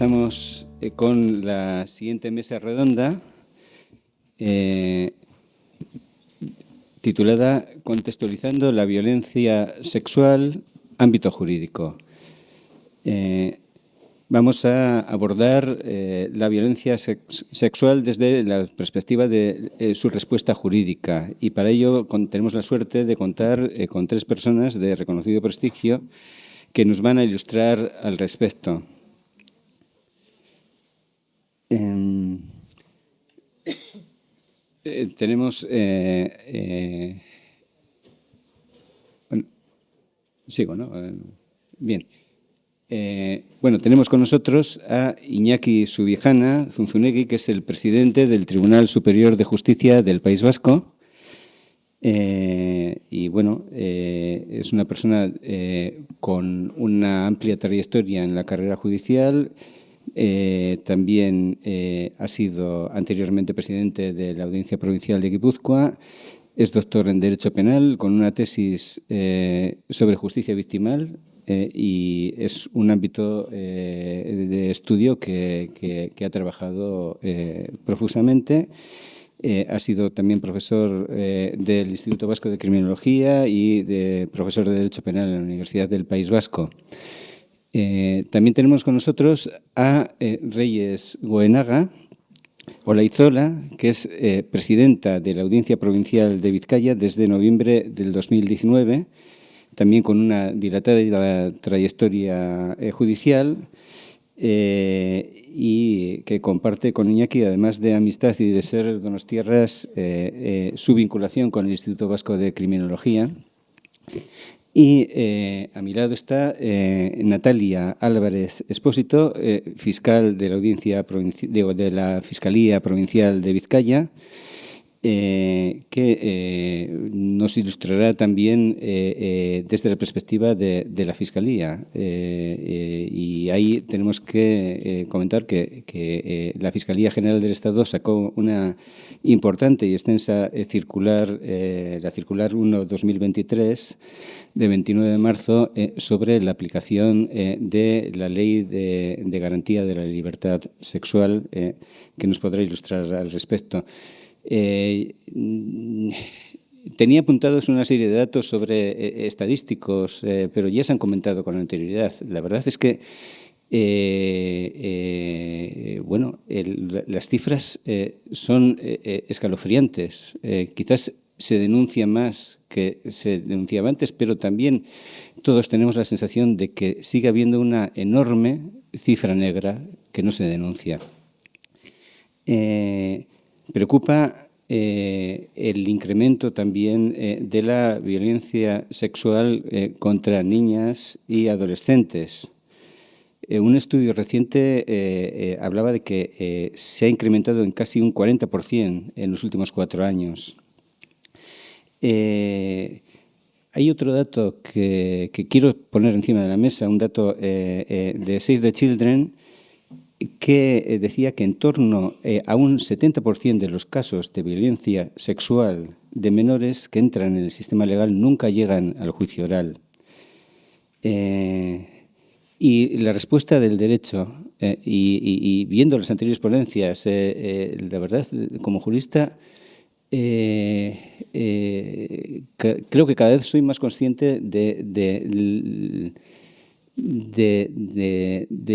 empezamos con la siguiente mesa redonda, titulada Contextualizando la violencia sexual, ámbito jurídico. Vamos a abordar la violencia sexual desde la perspectiva de su respuesta jurídica, y para ello tenemos la suerte de contar con tres personas de reconocido prestigio que nos van a ilustrar al respecto. Tenemos... bueno, sigo, ¿no? Bien. Bueno, tenemos con nosotros a Iñaki Subijana Zunzunegui, que es el presidente del Tribunal Superior de Justicia del País Vasco. Y bueno, es una persona con una amplia trayectoria en la carrera judicial. También ha sido anteriormente presidente de la Audiencia Provincial de Guipúzcoa. Es doctor en Derecho Penal con una tesis sobre justicia victimal y es un ámbito de estudio que ha trabajado profusamente. Ha sido también profesor del Instituto Vasco de Criminología y profesor de Derecho Penal en la Universidad del País Vasco. También tenemos con nosotros a Reyes Goenaga Olaizola, que es presidenta de la Audiencia Provincial de Vizcaya desde noviembre del 2019, también con una dilatada trayectoria judicial, y que comparte con Iñaki, además de amistad y de ser donostiarras, su vinculación con el Instituto Vasco de Criminología. Y a mi lado está Natalia Álvarez Espósito, fiscal de la de la Fiscalía Provincial de Vizcaya, que nos ilustrará también desde la perspectiva de la Fiscalía. Y ahí tenemos que comentar que la Fiscalía General del Estado sacó una importante y extensa circular, la Circular 1/2023, de 29 de marzo, sobre la aplicación de la Ley de Garantía de la Libertad Sexual, que nos podrá ilustrar al respecto. Tenía apuntados una serie de datos sobre estadísticos, pero ya se han comentado con anterioridad. La verdad es que bueno, las cifras son escalofriantes. Quizás se denuncia más que se denunciaba antes, pero también todos tenemos la sensación de que sigue habiendo una enorme cifra negra que no se denuncia. Preocupa el incremento también de la violencia sexual contra niñas y adolescentes. Un estudio reciente hablaba de que se ha incrementado en casi un 40% en los últimos 4 años. Hay otro dato que quiero poner encima de la mesa, un dato de Save the Children, que decía que en torno a un 70% de los casos de violencia sexual de menores que entran en el sistema legal nunca llegan al juicio oral. Y la respuesta del derecho, y viendo las anteriores ponencias, la verdad, como jurista, creo que cada vez soy más consciente de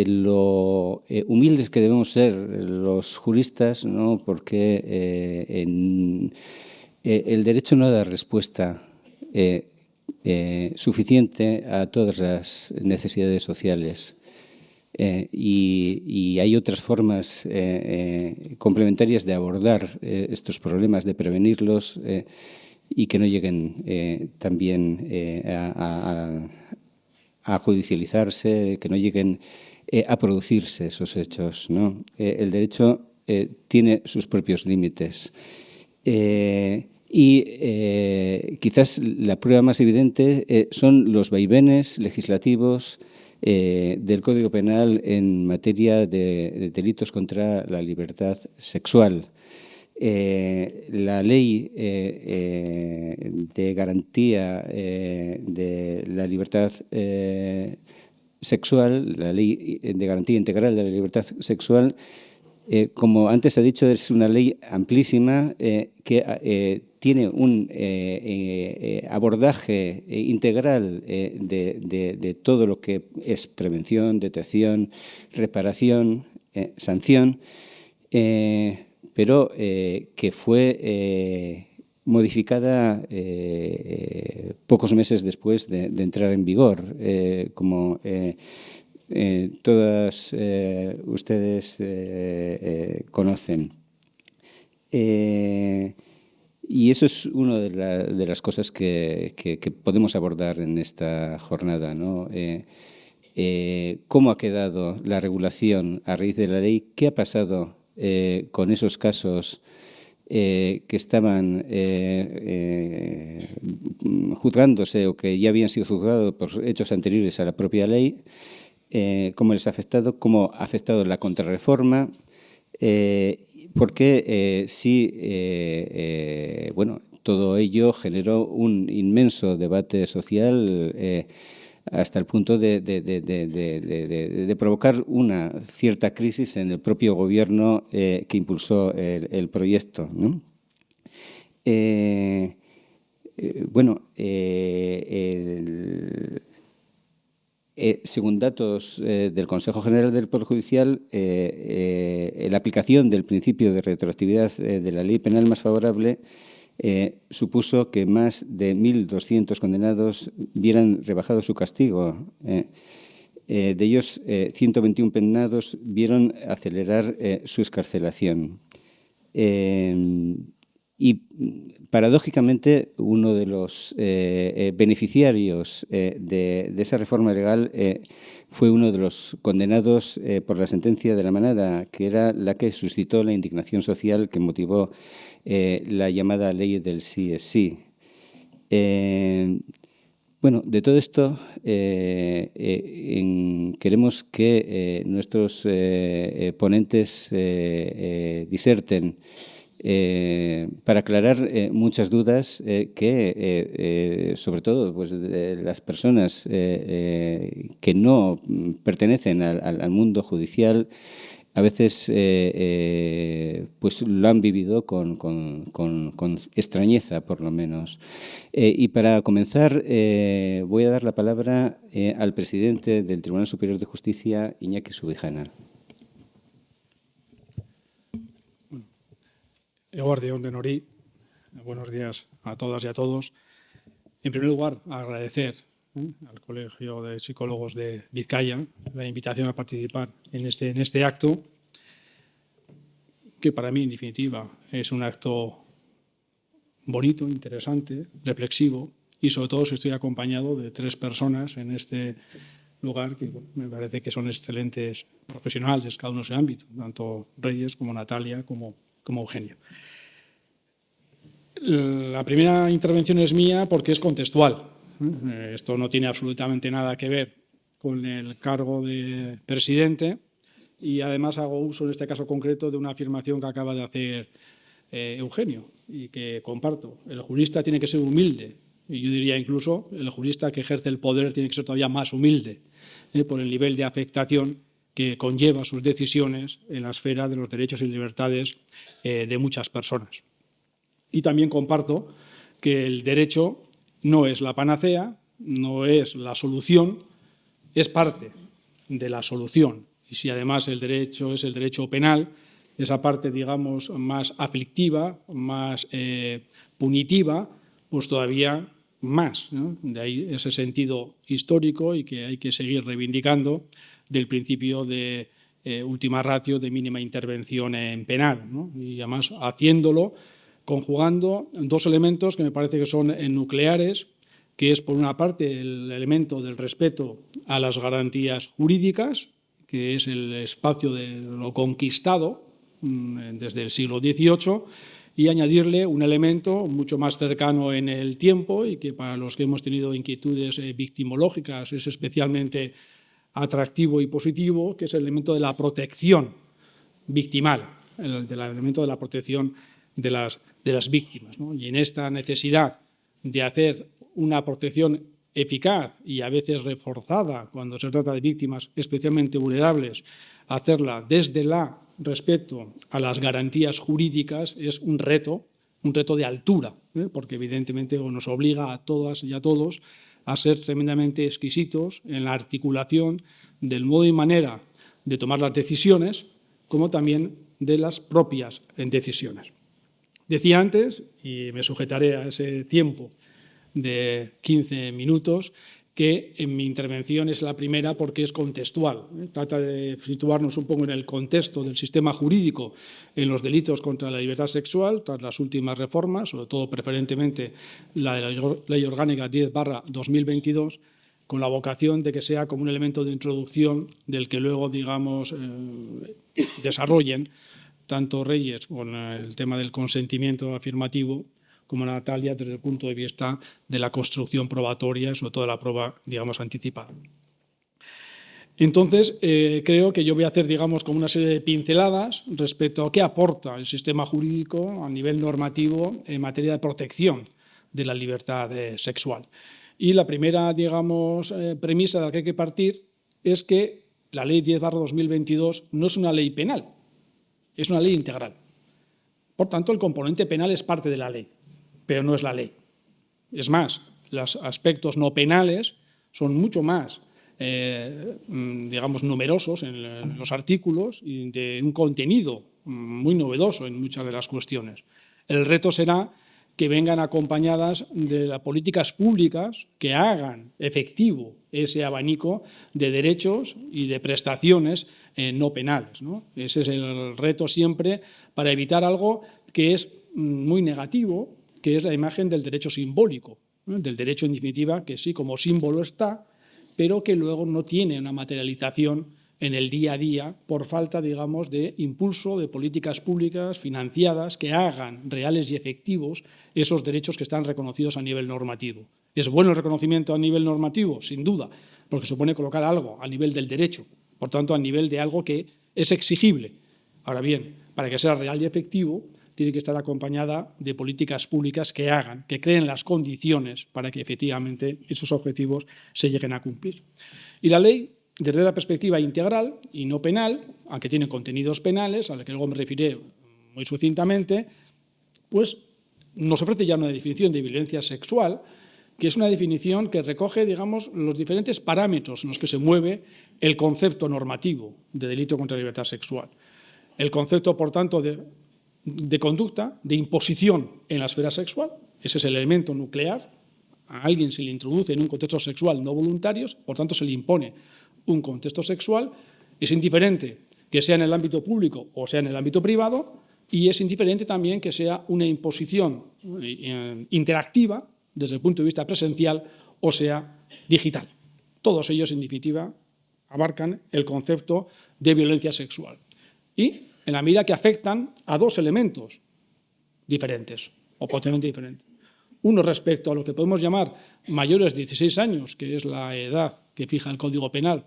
lo humildes que debemos ser los juristas, ¿no? Porque el derecho no da respuesta suficiente a todas las necesidades sociales. Y hay otras formas complementarias de abordar estos problemas, de prevenirlos y que no lleguen también a judicializarse, que no lleguen a producirse esos hechos, ¿no? El derecho tiene sus propios límites. Quizás la prueba más evidente son los vaivenes legislativos del Código Penal en materia de delitos contra la libertad sexual. La ley de garantía de la libertad sexual, la Ley de Garantía Integral de la Libertad Sexual, como antes se ha dicho, es una ley amplísima que tiene un abordaje integral de todo lo que es prevención, detección, reparación, sanción, pero que fue modificada pocos meses después de entrar en vigor, como todas ustedes conocen. Y eso es una de las cosas que podemos abordar en esta jornada, ¿no? ¿Cómo ha quedado la regulación a raíz de la ley? ¿Qué ha pasado con esos casos que estaban juzgándose o que ya habían sido juzgados por hechos anteriores a la propia ley? ¿Cómo les ha afectado? ¿Cómo ha afectado la contrarreforma? Porque bueno, todo ello generó un inmenso debate social hasta el punto de provocar una cierta crisis en el propio gobierno que impulsó el proyecto, ¿no? Según datos del Consejo General del Poder Judicial, la aplicación del principio de retroactividad de la ley penal más favorable supuso que más de 1.200 condenados vieran rebajado su castigo. De ellos, 121 penados vieron acelerar su excarcelación. Y, paradójicamente, uno de los beneficiarios de esa reforma legal fue uno de los condenados por la sentencia de la Manada, que era la que suscitó la indignación social que motivó la llamada ley del sí es sí. Bueno, de todo esto queremos que nuestros ponentes diserten para aclarar muchas dudas que, sobre todo, pues, de las personas que no pertenecen al mundo judicial, a veces pues lo han vivido con extrañeza, por lo menos. Y para comenzar, voy a dar la palabra al presidente del Tribunal Superior de Justicia, Iñaki Subijana. Eguardión de Nori, buenos días a todas y a todos. En primer lugar, agradecer al Colegio de Psicólogos de Vizcaya la invitación a participar en este acto, que para mí, en definitiva, es un acto bonito, interesante, reflexivo, y sobre todo si estoy acompañado de 3 personas en este lugar que me parece que son excelentes profesionales, cada uno en su ámbito, tanto Reyes como Natalia como Eugenio. La primera intervención es mía porque es contextual. Esto no tiene absolutamente nada que ver con el cargo de presidente y además hago uso en este caso concreto de una afirmación que acaba de hacer Eugenio y que comparto. El jurista tiene que ser humilde y yo diría incluso el jurista que ejerce el poder tiene que ser todavía más humilde por el nivel de afectación que conlleva sus decisiones en la esfera de los derechos y libertades de muchas personas. Y también comparto que el derecho no es la panacea, no es la solución, es parte de la solución. Y si además el derecho es el derecho penal, esa parte, digamos, más aflictiva, más punitiva, pues todavía más, ¿no? De ahí ese sentido histórico y que hay que seguir reivindicando del principio de última ratio de mínima intervención en penal, ¿no? Y además haciéndolo conjugando 2 elementos que me parece que son nucleares, que es por una parte el elemento del respeto a las garantías jurídicas, que es el espacio de lo conquistado desde el siglo XVIII, y añadirle un elemento mucho más cercano en el tiempo y que para los que hemos tenido inquietudes victimológicas es especialmente atractivo y positivo, que es el elemento de la protección victimal, el elemento de la protección de las víctimas, ¿no? Y en esta necesidad de hacer una protección eficaz y a veces reforzada cuando se trata de víctimas especialmente vulnerables, hacerla desde el respeto a las garantías jurídicas es un reto de altura, porque evidentemente nos obliga a todas y a todos a ser tremendamente exquisitos en la articulación del modo y manera de tomar las decisiones, como también de las propias decisiones. Decía antes, y me sujetaré a ese tiempo de 15 minutos, que en mi intervención es la primera porque es contextual. Trata de situarnos un poco en el contexto del sistema jurídico en los delitos contra la libertad sexual, tras las últimas reformas, sobre todo preferentemente la de la Ley Orgánica 10/2022, con la vocación de que sea como un elemento de introducción del que luego, digamos, desarrollen tanto Reyes con el tema del consentimiento afirmativo como Natalia desde el punto de vista de la construcción probatoria, sobre todo de la prueba, digamos, anticipada. Entonces, creo que yo voy a hacer, digamos, como una serie de pinceladas respecto a qué aporta el sistema jurídico a nivel normativo en materia de protección de la libertad sexual. Y la primera, digamos, premisa de la que hay que partir es que la Ley 10/2022 no es una ley penal, es una ley integral. Por tanto, el componente penal es parte de la ley, pero no es la ley. Es más, los aspectos no penales son mucho más, digamos, numerosos en los artículos y de un contenido muy novedoso en muchas de las cuestiones. El reto será que vengan acompañadas de las políticas públicas que hagan efectivo ese abanico de derechos y de prestaciones no penales, ¿no? Ese es el reto siempre para evitar algo que es muy negativo, que es la imagen del derecho simbólico, ¿no? Del derecho en definitiva, que sí, como símbolo está, pero que luego no tiene una materialización en el día a día por falta, digamos, de impulso de políticas públicas financiadas que hagan reales y efectivos esos derechos que están reconocidos a nivel normativo. ¿Es bueno el reconocimiento a nivel normativo? Sin duda, porque supone colocar algo a nivel del derecho, por tanto, a nivel de algo que es exigible. Ahora bien, para que sea real y efectivo, tiene que estar acompañada de políticas públicas que hagan, que creen las condiciones para que efectivamente esos objetivos se lleguen a cumplir. Y la ley, desde la perspectiva integral y no penal, aunque tiene contenidos penales, a los que luego me referiré muy sucintamente, pues nos ofrece ya una definición de violencia sexual, que es una definición que recoge, digamos, los diferentes parámetros en los que se mueve el concepto normativo de delito contra la libertad sexual. El concepto, por tanto, de conducta, de imposición en la esfera sexual, ese es el elemento nuclear. A alguien se le introduce en un contexto sexual no voluntario, por tanto se le impone un contexto sexual, es indiferente que sea en el ámbito público o sea en el ámbito privado, y es indiferente también que sea una imposición interactiva desde el punto de vista presencial o sea digital. Todos ellos, en definitiva, abarcan el concepto de violencia sexual. Y en la medida que afectan a dos elementos diferentes o potencialmente diferentes. Uno respecto a lo que podemos llamar mayores de 16 años, que es la edad que fija el Código Penal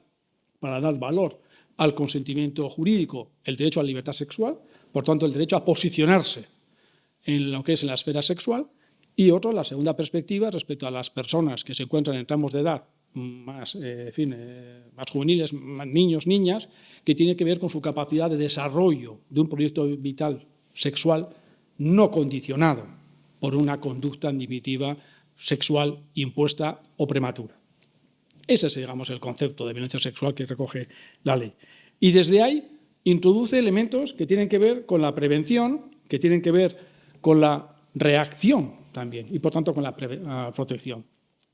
para dar valor al consentimiento jurídico, el derecho a la libertad sexual, por tanto el derecho a posicionarse en lo que es la esfera sexual, y otro, la segunda perspectiva, respecto a las personas que se encuentran en tramos de edad más, más juveniles, más niños, niñas, que tiene que ver con su capacidad de desarrollo de un proyecto vital sexual no condicionado por una conducta en definitiva sexual impuesta o prematura. Ese es, digamos, el concepto de violencia sexual que recoge la ley. Y desde ahí introduce elementos que tienen que ver con la prevención, que tienen que ver con la reacción también y, por tanto, con la protección.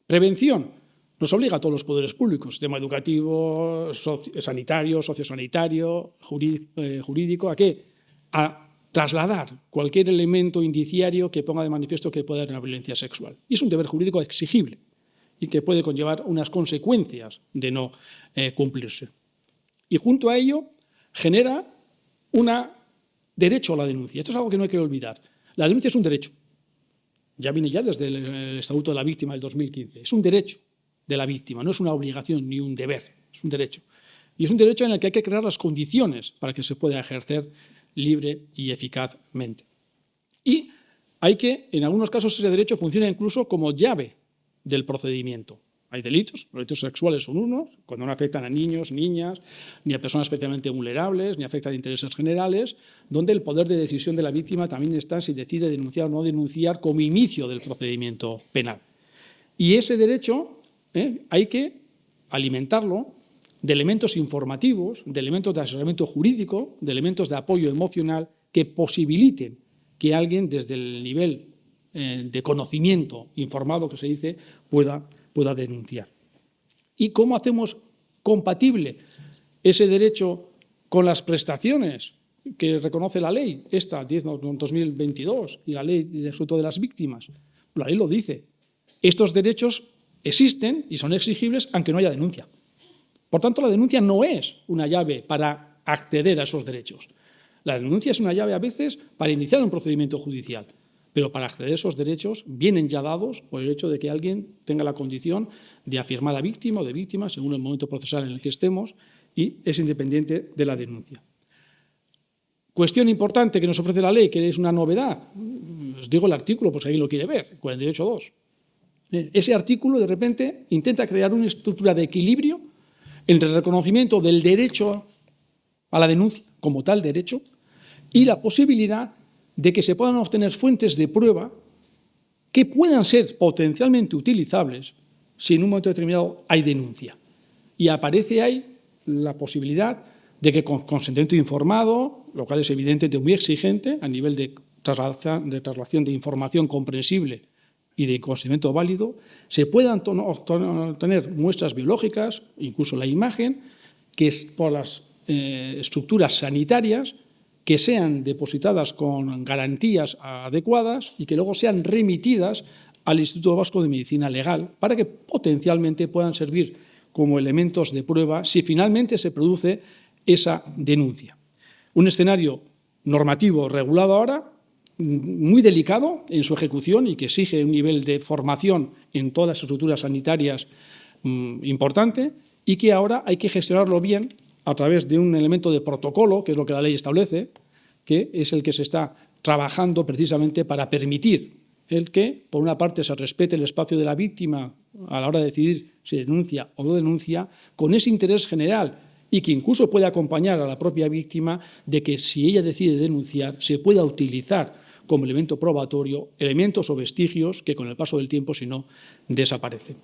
Prevención nos obliga a todos los poderes públicos, sistema educativo, sanitario, sociosanitario, jurídico, ¿a qué? A trasladar cualquier elemento indiciario que ponga de manifiesto que pueda haber una violencia sexual. Y es un deber jurídico exigible y que puede conllevar unas consecuencias de no cumplirse. Y junto a ello genera un derecho a la denuncia. Esto es algo que no hay que olvidar. La denuncia es un derecho. Ya viene ya desde el Estatuto de la Víctima del 2015. Es un derecho de la víctima, no es una obligación ni un deber, es un derecho. Y es un derecho en el que hay que crear las condiciones para que se pueda ejercer libre y eficazmente. Y hay que, en algunos casos, ese derecho funciona incluso como llave del procedimiento. Hay delitos, los delitos sexuales son unos, cuando no afectan a niños, niñas, ni a personas especialmente vulnerables, ni afectan a intereses generales, donde el poder de decisión de la víctima también está si decide denunciar o no denunciar como inicio del procedimiento penal. Y ese derecho hay que alimentarlo de elementos informativos, de elementos de asesoramiento jurídico, de elementos de apoyo emocional que posibiliten que alguien desde el nivel de conocimiento informado que se dice pueda denunciar. ¿Y cómo hacemos compatible ese derecho con las prestaciones que reconoce la ley, esta 10/2022, y la ley de asunto de las víctimas? La ley lo dice. Estos derechos existen y son exigibles aunque no haya denuncia. Por tanto, la denuncia no es una llave para acceder a esos derechos. La denuncia es una llave a veces para iniciar un procedimiento judicial, pero para acceder a esos derechos vienen ya dados por el hecho de que alguien tenga la condición de afirmada víctima o de víctima, según el momento procesal en el que estemos, y es independiente de la denuncia. Cuestión importante que nos ofrece la ley, que es una novedad. Os digo el artículo, por si alguien lo quiere ver, 48.2. Ese artículo, de repente, intenta crear una estructura de equilibrio entre el reconocimiento del derecho a la denuncia, como tal derecho, y la posibilidad de que se puedan obtener fuentes de prueba que puedan ser potencialmente utilizables si en un momento determinado hay denuncia. Y aparece ahí la posibilidad de que con consentimiento informado, lo cual es evidentemente muy exigente a nivel de traslación de información comprensible y de consentimiento válido, se puedan obtener muestras biológicas, incluso la imagen, que es por las estructuras sanitarias, que sean depositadas con garantías adecuadas y que luego sean remitidas al Instituto Vasco de Medicina Legal para que potencialmente puedan servir como elementos de prueba si finalmente se produce esa denuncia. Un escenario normativo regulado ahora, muy delicado en su ejecución y que exige un nivel de formación en todas las estructuras sanitarias importante y que ahora hay que gestionarlo bien a través de un elemento de protocolo, que es lo que la ley establece, que es el que se está trabajando precisamente para permitir el que, por una parte, se respete el espacio de la víctima a la hora de decidir si denuncia o no denuncia, con ese interés general y que incluso puede acompañar a la propia víctima de que si ella decide denunciar, se pueda utilizar como elemento probatorio elementos o vestigios que con el paso del tiempo, si no, desaparecen.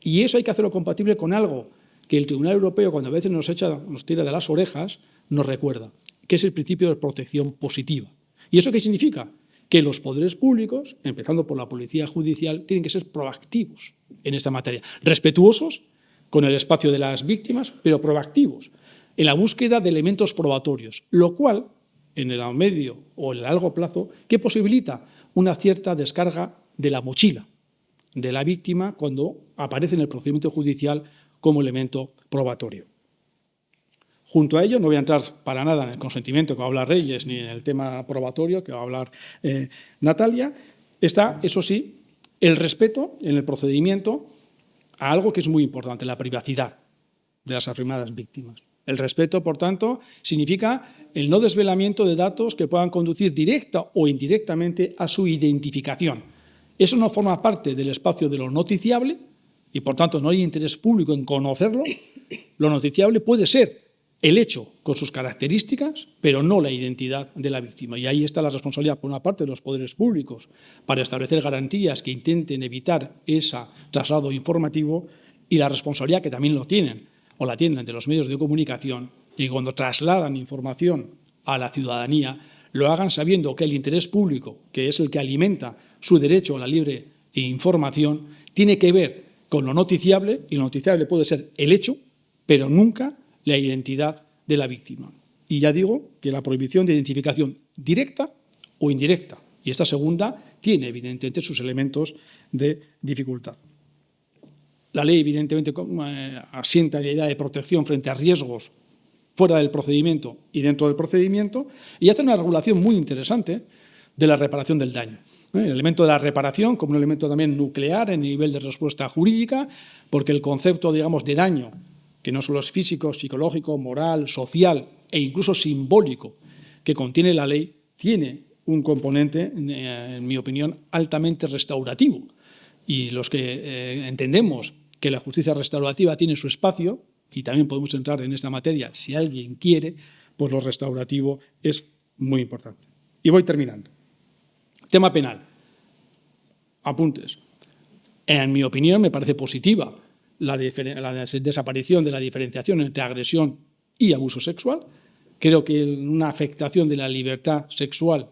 Y eso hay que hacerlo compatible con algo que el Tribunal Europeo, cuando a veces nos tira de las orejas, nos recuerda, que es el principio de protección positiva. ¿Y eso qué significa? Que los poderes públicos, empezando por la policía judicial, tienen que ser proactivos en esta materia, respetuosos con el espacio de las víctimas, pero proactivos en la búsqueda de elementos probatorios, lo cual, en el medio o en el largo plazo, que posibilita una cierta descarga de la mochila de la víctima cuando aparece en el procedimiento judicial como elemento probatorio. Junto a ello, no voy a entrar para nada en el consentimiento que va a hablar Reyes ni en el tema probatorio que va a hablar Natalia, está, eso sí, el respeto en el procedimiento a algo que es muy importante, la privacidad de las afirmadas víctimas. El respeto, por tanto, significa el no desvelamiento de datos que puedan conducir directa o indirectamente a su identificación. Eso no forma parte del espacio de lo noticiable y, por tanto, no hay interés público en conocerlo. Lo noticiable puede ser el hecho con sus características, pero no la identidad de la víctima. Y ahí está la responsabilidad, por una parte, de los poderes públicos para establecer garantías que intenten evitar ese traslado informativo y la responsabilidad que también lo tienen o la tienen de los medios de comunicación y que cuando trasladan información a la ciudadanía lo hagan sabiendo que el interés público, que es el que alimenta su derecho a la libre información, tiene que ver con lo noticiable, y lo noticiable puede ser el hecho, pero nunca la identidad de la víctima. Y ya digo que la prohibición de identificación directa o indirecta, y esta segunda tiene evidentemente sus elementos de dificultad. La ley evidentemente asienta la idea de protección frente a riesgos fuera del procedimiento y dentro del procedimiento, y hace una regulación muy interesante de la reparación del daño. El elemento de la reparación como un elemento también nuclear en nivel de respuesta jurídica, porque el concepto, digamos, de daño, que no solo es físico, psicológico, moral, social e incluso simbólico que contiene la ley, tiene un componente, en mi opinión, altamente restaurativo. Y los que entendemos que la justicia restaurativa tiene su espacio, y también podemos entrar en esta materia si alguien quiere, pues lo restaurativo es muy importante. Y voy terminando. Tema penal. Apuntes. En mi opinión, me parece positiva la desaparición de la diferenciación entre agresión y abuso sexual. Creo que una afectación de la libertad sexual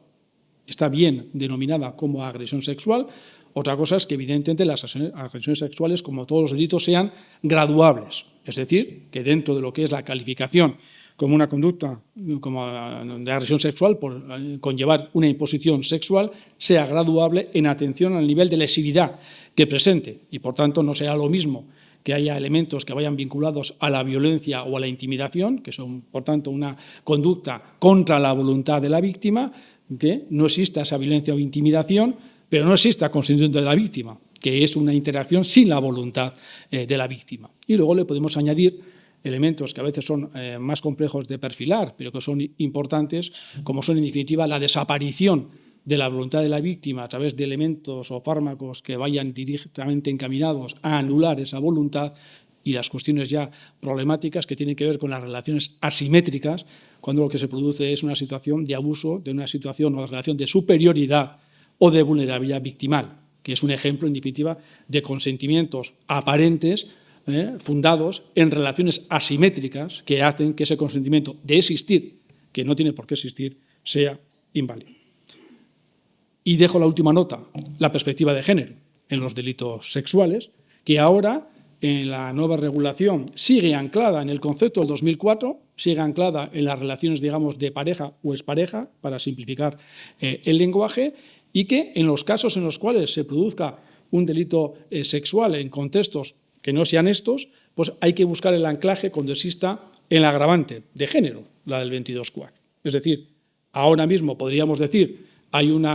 está bien denominada como agresión sexual. Otra cosa es que, evidentemente, las agresiones sexuales, como todos los delitos, sean graduables. Es decir, que dentro de lo que es la calificación como una conducta como de agresión sexual, por conllevar una imposición sexual, sea graduable en atención al nivel de lesividad que presente. Y, por tanto, no sea lo mismo que haya elementos que vayan vinculados a la violencia o a la intimidación, que son, por tanto, una conducta contra la voluntad de la víctima, que no exista esa violencia o intimidación, pero no exista consentimiento de la víctima, que es una interacción sin la voluntad de la víctima. Y luego le podemos añadir elementos que a veces son más complejos de perfilar, pero que son importantes, como son, en definitiva, la desaparición de la voluntad de la víctima a través de elementos o fármacos que vayan directamente encaminados a anular esa voluntad, y las cuestiones ya problemáticas que tienen que ver con las relaciones asimétricas, cuando lo que se produce es una situación de abuso, de una situación o de relación de superioridad o de vulnerabilidad victimal, que es un ejemplo, en definitiva, de consentimientos aparentes fundados en relaciones asimétricas que hacen que ese consentimiento de existir, que no tiene por qué existir, sea inválido. Y dejo la última nota, la perspectiva de género en los delitos sexuales, que ahora en la nueva regulación sigue anclada en el concepto del 2004, sigue anclada en las relaciones, digamos, de pareja o expareja, para simplificar el lenguaje, y que en los casos en los cuales se produzca un delito sexual en contextos que no sean estos, pues hay que buscar el anclaje cuando exista el agravante de género, la del 22.4. Es decir, ahora mismo podríamos decir hay un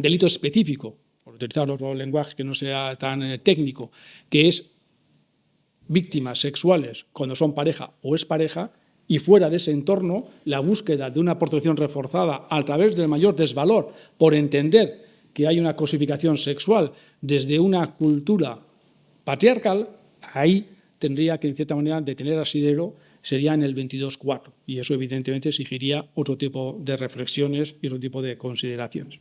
delito específico, por utilizar otro lenguaje que no sea tan técnico, que es víctimas sexuales cuando son pareja o expareja, y fuera de ese entorno la búsqueda de una protección reforzada a través del mayor desvalor por entender que hay una cosificación sexual desde una cultura patriarcal, ahí tendría que, en cierta manera, detener asidero, sería en el 22.4, y eso evidentemente exigiría otro tipo de reflexiones y otro tipo de consideraciones.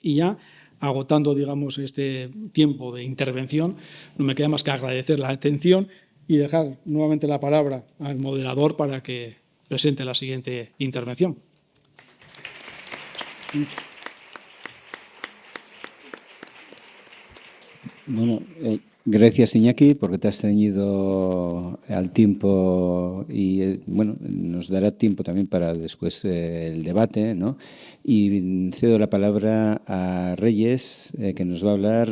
Y ya, agotando, digamos, este tiempo de intervención, no me queda más que agradecer la atención y dejar nuevamente la palabra al moderador para que presente la siguiente intervención. Bueno, gracias, Iñaki, porque te has ceñido al tiempo y bueno, nos dará tiempo también para después el debate, ¿no? Y cedo la palabra a Reyes, que nos va a hablar,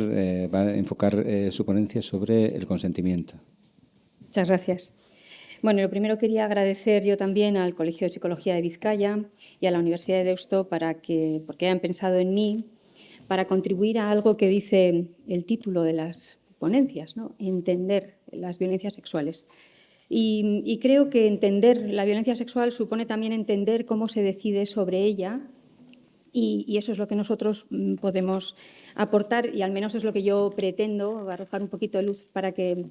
va a enfocar su ponencia sobre el consentimiento. Muchas gracias. Bueno, lo primero quería agradecer yo también al Colegio de Psicología de Vizcaya y a la Universidad de Deusto porque hayan pensado en mí para contribuir a algo que dice el título de las ponencias, ¿no? Entender las violencias sexuales. Y creo que entender la violencia sexual supone también entender cómo se decide sobre ella, y eso es lo que nosotros podemos aportar, y al menos es lo que yo pretendo, arrojar un poquito de luz para que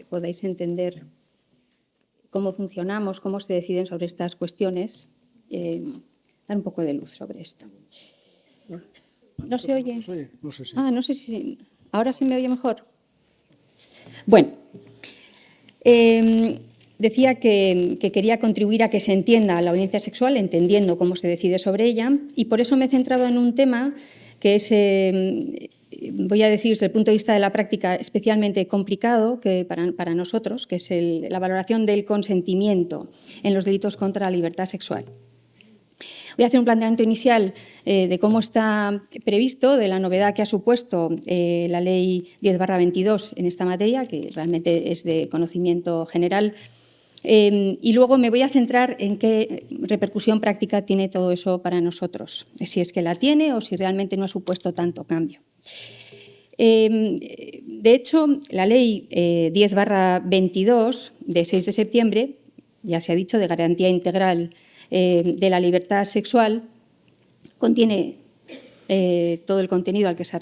podáis entender cómo funcionamos, cómo se deciden sobre estas cuestiones, dar un poco de luz sobre esto. ¿No se oye? No sé si. No sé si... ¿Ahora sí me oye mejor? Bueno, decía que quería contribuir a que se entienda la violencia sexual, entendiendo cómo se decide sobre ella, y por eso me he centrado en un tema que es, voy a decir, desde el punto de vista de la práctica, especialmente complicado que para nosotros, que es la valoración del consentimiento en los delitos contra la libertad sexual. Voy a hacer un planteamiento inicial de cómo está previsto, de la novedad que ha supuesto la Ley 10/22 en esta materia, que realmente es de conocimiento general, y luego me voy a centrar en qué repercusión práctica tiene todo eso para nosotros, si es que la tiene o si realmente no ha supuesto tanto cambio. De hecho, la Ley 10/22 de 6 de septiembre, ya se ha dicho, de garantía integral de la libertad sexual, contiene todo el contenido al que se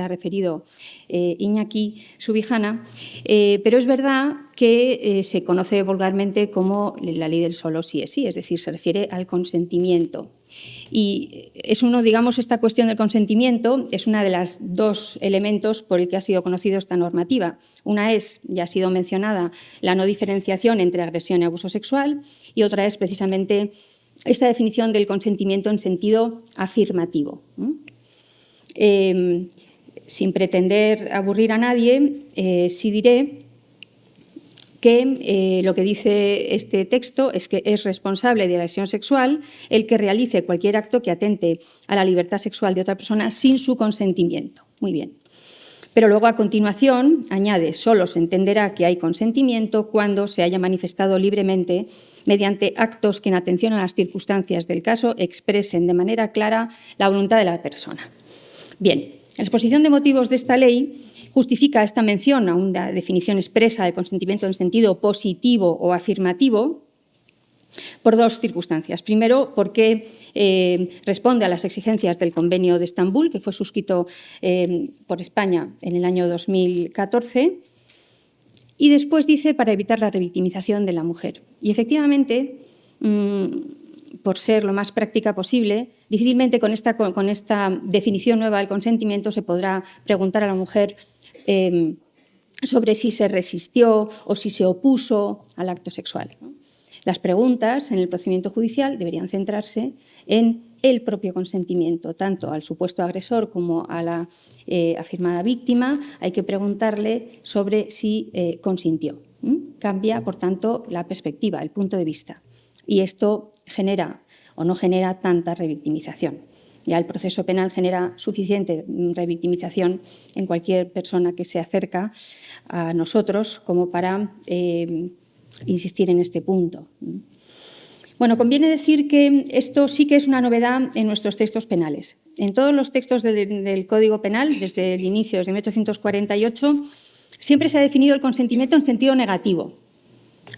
ha referido Iñaki Subijana, pero es verdad que se conoce vulgarmente como la ley del solo sí es sí, es decir, se refiere al consentimiento. Y es esta cuestión del consentimiento es una de las dos elementos por el que ha sido conocida esta normativa. Una es, ya ha sido mencionada, la no diferenciación entre agresión y abuso sexual, y otra es precisamente esta definición del consentimiento en sentido afirmativo. Sin pretender aburrir a nadie, sí diré que lo que dice este texto es que es responsable de la agresión sexual el que realice cualquier acto que atente a la libertad sexual de otra persona sin su consentimiento. Muy bien. Pero luego, a continuación, añade, solo se entenderá que hay consentimiento cuando se haya manifestado libremente mediante actos que, en atención a las circunstancias del caso, expresen de manera clara la voluntad de la persona. Bien, la exposición de motivos de esta ley justifica esta mención a una definición expresa de consentimiento en sentido positivo o afirmativo por dos circunstancias. Primero, porque responde a las exigencias del Convenio de Estambul, que fue suscrito por España en el año 2014, y después dice para evitar la revictimización de la mujer. Y efectivamente, por ser lo más práctica posible, difícilmente con esta definición nueva del consentimiento se podrá preguntar a la mujer sobre si se resistió o si se opuso al acto sexual. Las preguntas en el procedimiento judicial deberían centrarse en el propio consentimiento, tanto al supuesto agresor como a la afirmada víctima. Hay que preguntarle sobre si consintió. Cambia, por tanto, la perspectiva, el punto de vista. Y esto genera o no genera tanta revictimización. Ya el proceso penal genera suficiente revictimización en cualquier persona que se acerca a nosotros como para insistir en este punto. Bueno, conviene decir que esto sí que es una novedad en nuestros textos penales. En todos los textos del Código Penal, desde el inicio, desde 1848, siempre se ha definido el consentimiento en sentido negativo.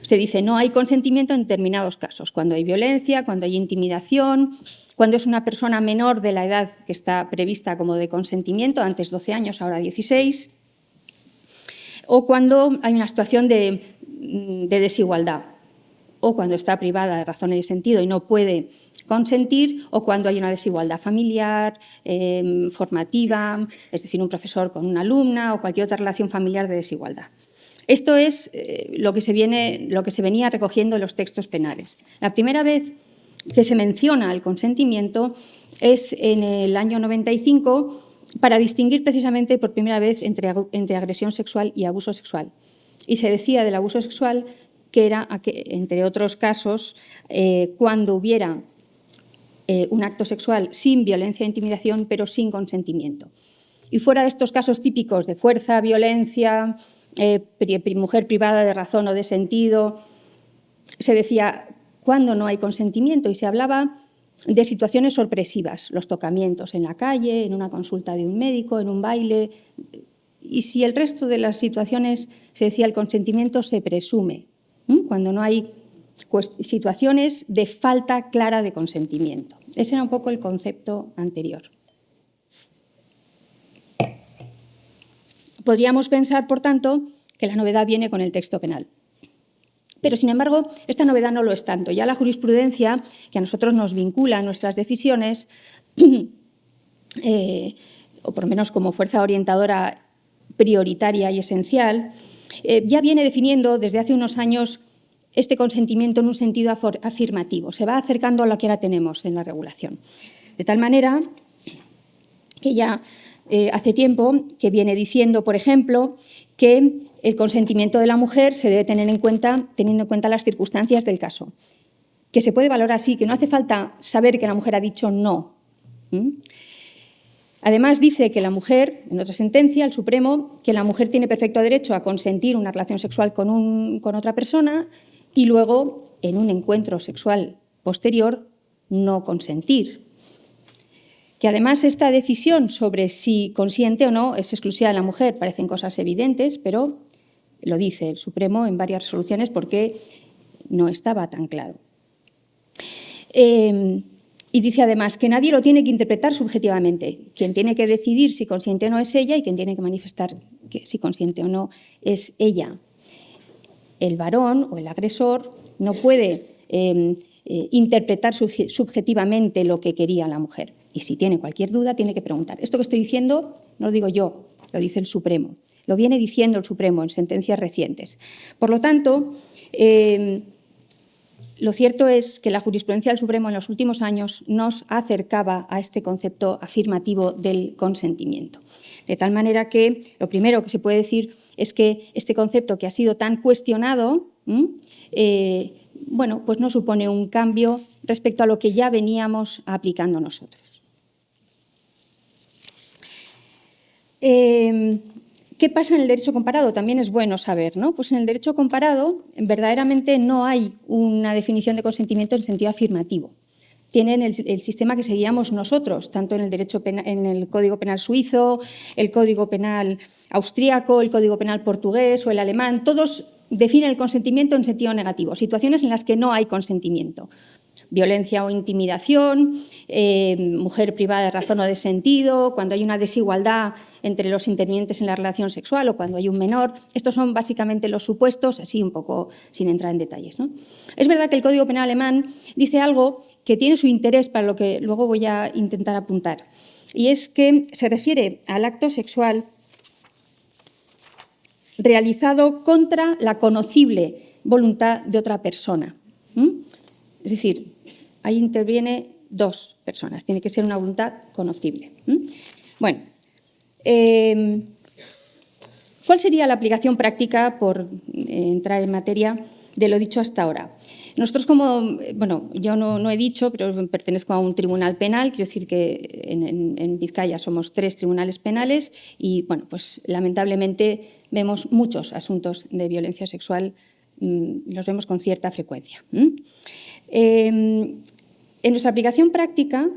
Se dice no hay consentimiento en determinados casos, cuando hay violencia, cuando hay intimidación, cuando es una persona menor de la edad que está prevista como de consentimiento, antes 12 años, ahora 16, o cuando hay una situación de desigualdad, o cuando está privada de razón y de sentido y no puede consentir, o cuando hay una desigualdad familiar, formativa, es decir, un profesor con una alumna o cualquier otra relación familiar de desigualdad. Esto es lo que se venía recogiendo en los textos penales. La primera vez que se menciona el consentimiento es en el año 95 para distinguir precisamente por primera vez entre agresión sexual y abuso sexual. Y se decía del abuso sexual que era, entre otros casos, cuando hubiera un acto sexual sin violencia e intimidación, pero sin consentimiento. Y fuera de estos casos típicos de fuerza, violencia, mujer privada de razón o de sentido, se decía cuando no hay consentimiento y se hablaba de situaciones sorpresivas, los tocamientos en la calle, en una consulta de un médico, en un baile. Y si el resto de las situaciones se decía el consentimiento se presume, cuando no hay situaciones de falta clara de consentimiento. Ese era un poco el concepto anterior. Podríamos pensar, por tanto, que la novedad viene con el texto penal. Pero, sin embargo, esta novedad no lo es tanto. Ya la jurisprudencia, que a nosotros nos vincula a nuestras decisiones, o por lo menos como fuerza orientadora prioritaria y esencial, ya viene definiendo desde hace unos años este consentimiento en un sentido afirmativo. Se va acercando a lo que ahora tenemos en la regulación. De tal manera que ya hace tiempo que viene diciendo, por ejemplo, que el consentimiento de la mujer se debe tener en cuenta teniendo en cuenta las circunstancias del caso. Que se puede valorar así, que no hace falta saber que la mujer ha dicho no. Además, dice que la mujer, en otra sentencia, el Supremo, que la mujer tiene perfecto derecho a consentir una relación sexual con otra persona y luego, en un encuentro sexual posterior, no consentir. Que además esta decisión sobre si consiente o no es exclusiva de la mujer. Parecen cosas evidentes, pero lo dice el Supremo en varias resoluciones porque no estaba tan claro. Y dice además que nadie lo tiene que interpretar subjetivamente. Quien tiene que decidir si consiente o no es ella y quien tiene que manifestar que si consiente o no es ella. El varón o el agresor no puede interpretar subjetivamente lo que quería la mujer. Y si tiene cualquier duda, tiene que preguntar. Esto que estoy diciendo no lo digo yo, lo dice el Supremo. Lo viene diciendo el Supremo en sentencias recientes. Por lo tanto, lo cierto es que la jurisprudencia del Supremo en los últimos años nos acercaba a este concepto afirmativo del consentimiento. De tal manera que lo primero que se puede decir es que este concepto que ha sido tan cuestionado, bueno, pues no supone un cambio respecto a lo que ya veníamos aplicando nosotros. ¿Qué pasa en el derecho comparado? También es bueno saber, ¿no? Pues en el derecho comparado verdaderamente no hay una definición de consentimiento en sentido afirmativo. Tienen el sistema que seguíamos nosotros, tanto en el derecho penal, en el Código Penal suizo, el Código Penal austríaco, el Código Penal portugués o el alemán. Todos definen el consentimiento en sentido negativo, situaciones en las que no hay consentimiento. Violencia o intimidación, mujer privada de razón o de sentido, cuando hay una desigualdad entre los intervinientes en la relación sexual o cuando hay un menor. Estos son básicamente los supuestos, así un poco sin entrar en detalles, ¿no? Es verdad que el Código Penal alemán dice algo que tiene su interés para lo que luego voy a intentar apuntar, y es que se refiere al acto sexual realizado contra la conocible voluntad de otra persona. Es decir, ahí interviene dos personas, tiene que ser una voluntad conocible. Bueno, ¿cuál sería la aplicación práctica, por entrar en materia, de lo dicho hasta ahora? Nosotros bueno, yo no he dicho, pero pertenezco a un tribunal penal, quiero decir que en Vizcaya somos 3 tribunales penales y, bueno, pues lamentablemente vemos muchos asuntos de violencia sexual, los vemos con cierta frecuencia. En nuestra aplicación práctica,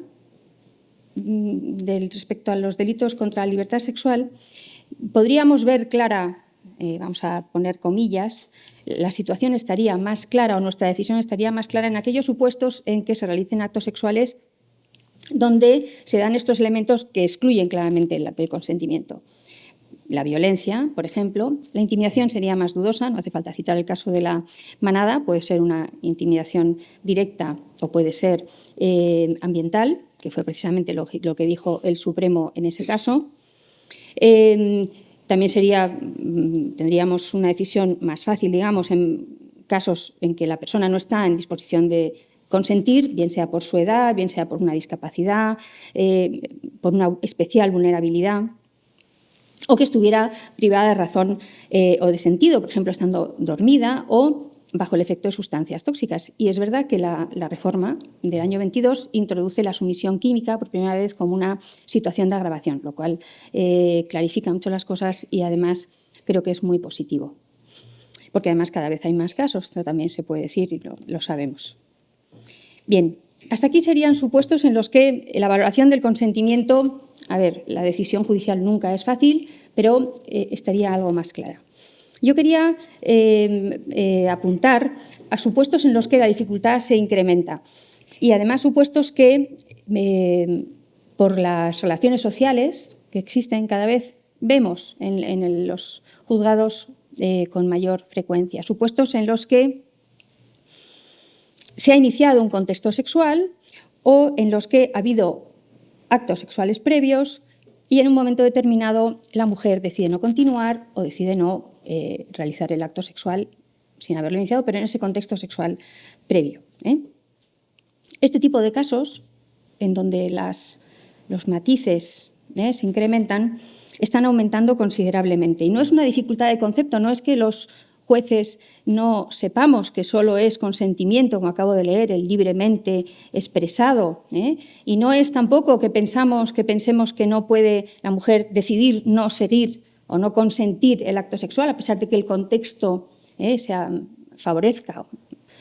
respecto a los delitos contra la libertad sexual, podríamos ver clara, vamos a poner comillas, la situación estaría más clara o nuestra decisión estaría más clara en aquellos supuestos en que se realicen actos sexuales donde se dan estos elementos que excluyen claramente el consentimiento. La violencia, por ejemplo, la intimidación sería más dudosa, no hace falta citar el caso de la manada, puede ser una intimidación directa o puede ser ambiental, que fue precisamente lo que dijo el Supremo en ese caso. También tendríamos una decisión más fácil, digamos, en casos en que la persona no está en disposición de consentir, bien sea por su edad, bien sea por una discapacidad, por una especial vulnerabilidad, o que estuviera privada de razón o de sentido, por ejemplo, estando dormida o bajo el efecto de sustancias tóxicas. Y es verdad que la reforma del año 22 introduce la sumisión química por primera vez como una situación de agravación, lo cual clarifica mucho las cosas y además creo que es muy positivo. Porque además cada vez hay más casos, esto también se puede decir y lo sabemos. Bien, hasta aquí serían supuestos en los que la valoración del consentimiento, a ver, la decisión judicial nunca es fácil, pero estaría algo más clara. Yo quería apuntar a supuestos en los que la dificultad se incrementa y además supuestos que, por las relaciones sociales que existen cada vez, vemos en los juzgados con mayor frecuencia. Supuestos en los que se ha iniciado un contexto sexual o en los que ha habido actos sexuales previos y en un momento determinado la mujer decide no continuar o decide no realizar el acto sexual sin haberlo iniciado, pero en ese contexto sexual previo. Este tipo de casos, en donde los matices se incrementan, están aumentando considerablemente. Y no es una dificultad de concepto, no es que los jueces no sepamos que solo es consentimiento, como acabo de leer, el libremente expresado, y no es tampoco que pensemos que no puede la mujer decidir no seguir o no consentir el acto sexual, a pesar de que el contexto favorezca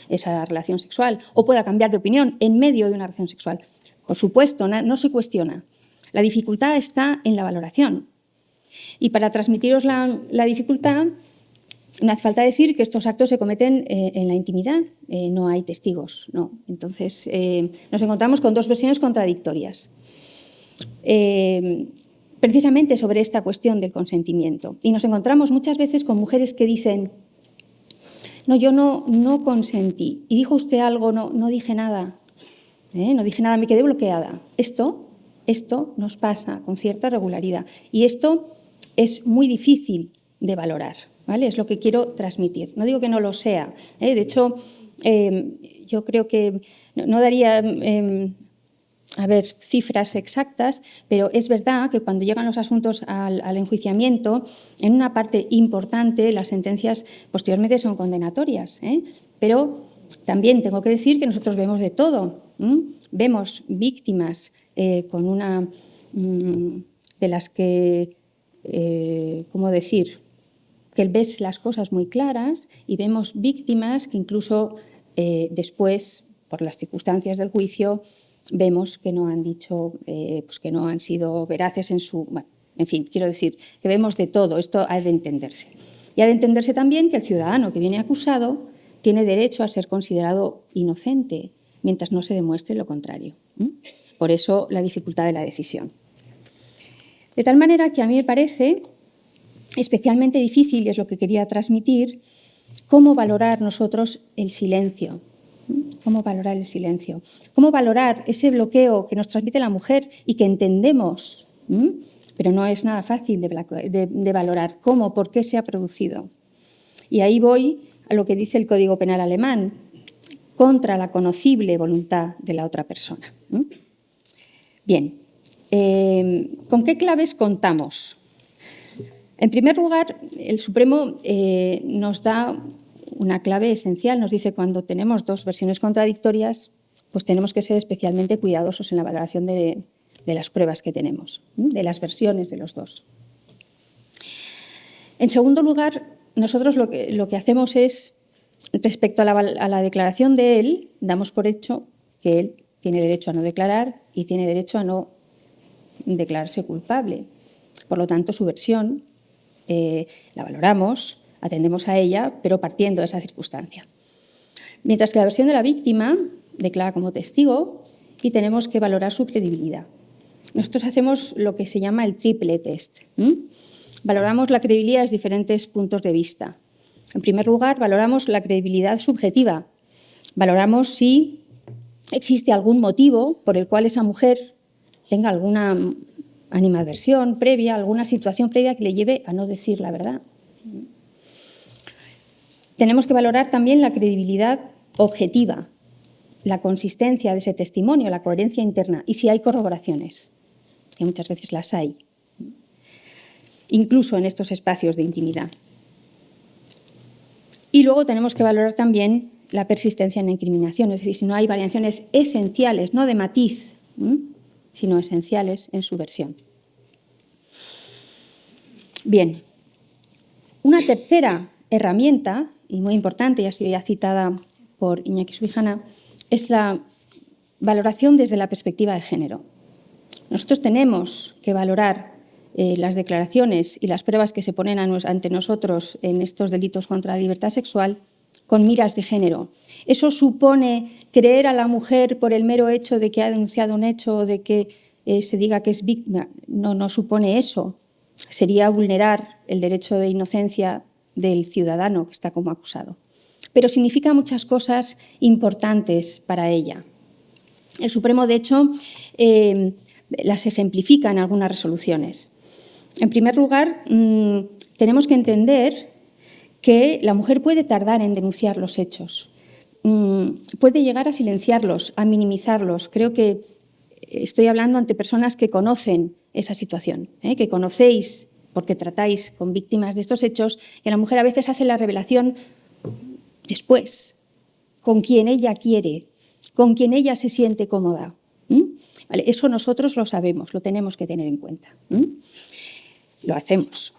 esa relación sexual o pueda cambiar de opinión en medio de una relación sexual. Por supuesto, no se cuestiona. La dificultad está en la valoración. Y para transmitiros la dificultad, No hace falta decir que estos actos se cometen en la intimidad, no hay testigos, no. Entonces, nos encontramos con dos versiones contradictorias. Precisamente sobre esta cuestión del consentimiento. Y nos encontramos muchas veces con mujeres que dicen: no, yo no consentí. ¿Y dijo usted algo? No dije nada. No dije nada, me quedé bloqueada. Esto nos pasa con cierta regularidad. Y esto es muy difícil de valorar, ¿vale? Es lo que quiero transmitir. No digo que no lo sea. De hecho, yo creo que no daría cifras exactas, pero es verdad que cuando llegan los asuntos al enjuiciamiento, en una parte importante las sentencias posteriormente son condenatorias, pero también tengo que decir que nosotros vemos de todo. Vemos víctimas con una de las que, ¿cómo decir?, que ves las cosas muy claras, y vemos víctimas que incluso después, por las circunstancias del juicio, vemos que no han dicho, pues que no han sido veraces en su... Bueno, en fin, quiero decir que vemos de todo, esto ha de entenderse. Y ha de entenderse también que el ciudadano que viene acusado tiene derecho a ser considerado inocente mientras no se demuestre lo contrario. Por eso la dificultad de la decisión. De tal manera que a mí me parece especialmente difícil, y es lo que quería transmitir, cómo valorar nosotros el silencio. ¿Cómo valorar el silencio? ¿Cómo valorar ese bloqueo que nos transmite la mujer y que entendemos? Pero no es nada fácil de valorar. ¿Cómo? ¿Por qué se ha producido? Y ahí voy a lo que dice el Código Penal alemán: contra la conocible voluntad de la otra persona. Bien, ¿con qué claves contamos? En primer lugar, el Supremo nos da una clave esencial, nos dice: cuando tenemos dos versiones contradictorias, pues tenemos que ser especialmente cuidadosos en la valoración de las pruebas que tenemos, de las versiones de los dos. En segundo lugar, nosotros lo que hacemos es, respecto a la declaración de él, damos por hecho que él tiene derecho a no declarar y tiene derecho a no declararse culpable. Por lo tanto, su versión la valoramos, atendemos a ella, pero partiendo de esa circunstancia. Mientras que la versión de la víctima declara como testigo y tenemos que valorar su credibilidad. Nosotros hacemos lo que se llama el triple test. Valoramos la credibilidad desde diferentes puntos de vista. En primer lugar, valoramos la credibilidad subjetiva. Valoramos si existe algún motivo por el cual esa mujer tenga alguna animadversión previa, alguna situación previa que le lleve a no decir la verdad. Tenemos que valorar también la credibilidad objetiva, la consistencia de ese testimonio, la coherencia interna, y si hay corroboraciones, que muchas veces las hay, incluso en estos espacios de intimidad. Y luego tenemos que valorar también la persistencia en la incriminación, es decir, si no hay variaciones esenciales, no de matiz, sino esenciales en su versión. Bien, una tercera herramienta, y muy importante, y ha sido ya citada por Iñaki Subijana, es la valoración desde la perspectiva de género. Nosotros tenemos que valorar las declaraciones y las pruebas que se ponen ante nosotros en estos delitos contra la libertad sexual con miras de género. ¿Eso supone creer a la mujer por el mero hecho de que ha denunciado un hecho o de que se diga que es víctima? No supone eso. Sería vulnerar el derecho de inocencia del ciudadano que está como acusado. Pero significa muchas cosas importantes para ella. El Supremo, de hecho, las ejemplifica en algunas resoluciones. En primer lugar, tenemos que entender que la mujer puede tardar en denunciar los hechos, puede llegar a silenciarlos, a minimizarlos. Creo que estoy hablando ante personas que conocen esa situación, que conocéis porque tratáis con víctimas de estos hechos, y la mujer a veces hace la revelación después, con quien ella quiere, con quien ella se siente cómoda. ¿Vale? Eso nosotros lo sabemos, lo tenemos que tener en cuenta. Lo hacemos.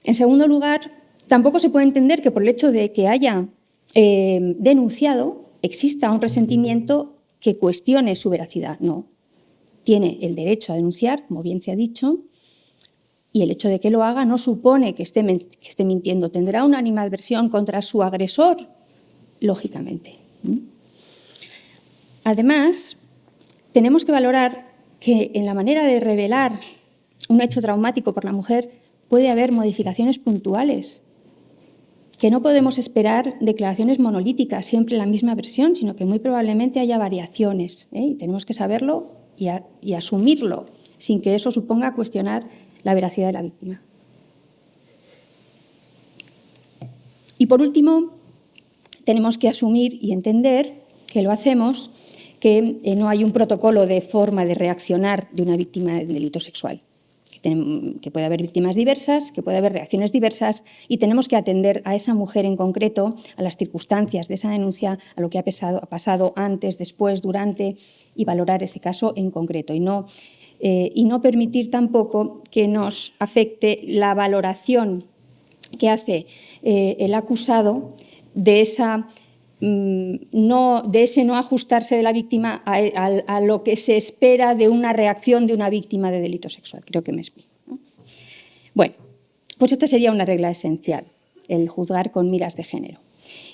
En segundo lugar, tampoco se puede entender que por el hecho de que haya denunciado exista un resentimiento que cuestione su veracidad. No. Tiene el derecho a denunciar, como bien se ha dicho, Y el hecho de que lo haga no supone que esté mintiendo. Tendrá una animadversión contra su agresor, lógicamente. Además, tenemos que valorar que en la manera de revelar un hecho traumático por la mujer puede haber modificaciones puntuales, que no podemos esperar declaraciones monolíticas, siempre la misma versión, sino que muy probablemente haya variaciones, y tenemos que saberlo y asumirlo, sin que eso suponga cuestionar la veracidad de la víctima. Y por último, tenemos que asumir y entender que lo hacemos, que no hay un protocolo de forma de reaccionar de una víctima de delito sexual, que puede haber víctimas diversas, que puede haber reacciones diversas y tenemos que atender a esa mujer en concreto, a las circunstancias de esa denuncia, a lo que ha pasado antes, después, durante y valorar ese caso en concreto y no permitir tampoco que nos afecte la valoración que hace el acusado de ese no ajustarse de la víctima a lo que se espera de una reacción de una víctima de delito sexual. Creo que me explico, ¿no? Bueno, pues esta sería una regla esencial, el juzgar con miras de género.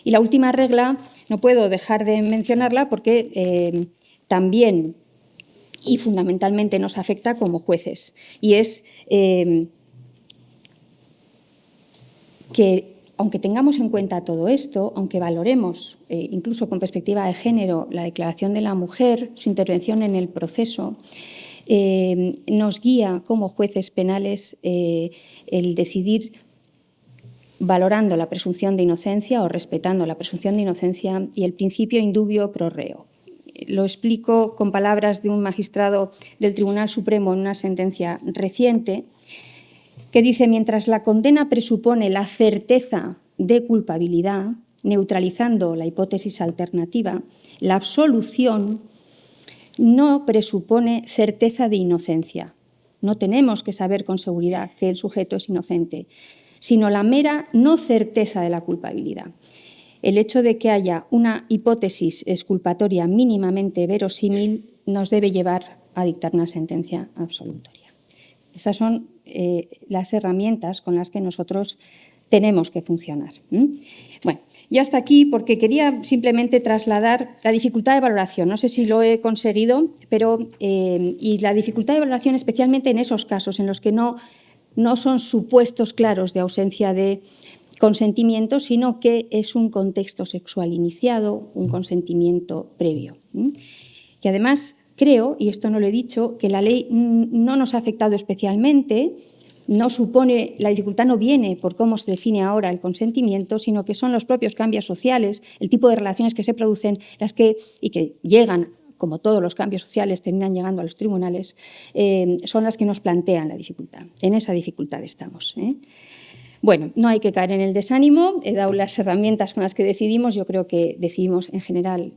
Y la última regla, no puedo dejar de mencionarla porque también y fundamentalmente nos afecta como jueces, y es que aunque tengamos en cuenta todo esto, aunque valoremos incluso con perspectiva de género la declaración de la mujer, su intervención en el proceso, nos guía como jueces penales el decidir valorando la presunción de inocencia o respetando la presunción de inocencia y el principio indubio pro reo. Lo explico con palabras de un magistrado del Tribunal Supremo en una sentencia reciente que dice: mientras la condena presupone la certeza de culpabilidad, neutralizando la hipótesis alternativa, la absolución no presupone certeza de inocencia. No tenemos que saber con seguridad que el sujeto es inocente, sino la mera no certeza de la culpabilidad. El hecho de que haya una hipótesis exculpatoria mínimamente verosímil nos debe llevar a dictar una sentencia absolutoria. Estas son las herramientas con las que nosotros tenemos que funcionar. Bueno, y hasta aquí porque quería simplemente trasladar la dificultad de valoración. No sé si lo he conseguido, pero y la dificultad de valoración especialmente en esos casos en los que no son supuestos claros de ausencia de consentimiento, sino que es un contexto sexual iniciado, un consentimiento previo. Y además creo, y esto no lo he dicho, que la ley no nos ha afectado especialmente, no supone, la dificultad no viene por cómo se define ahora el consentimiento, sino que son los propios cambios sociales, el tipo de relaciones que se producen, y que llegan, como todos los cambios sociales terminan llegando a los tribunales, son las que nos plantean la dificultad. En esa dificultad estamos. Bueno, no hay que caer en el desánimo, he dado las herramientas con las que decidimos, yo creo que decidimos en general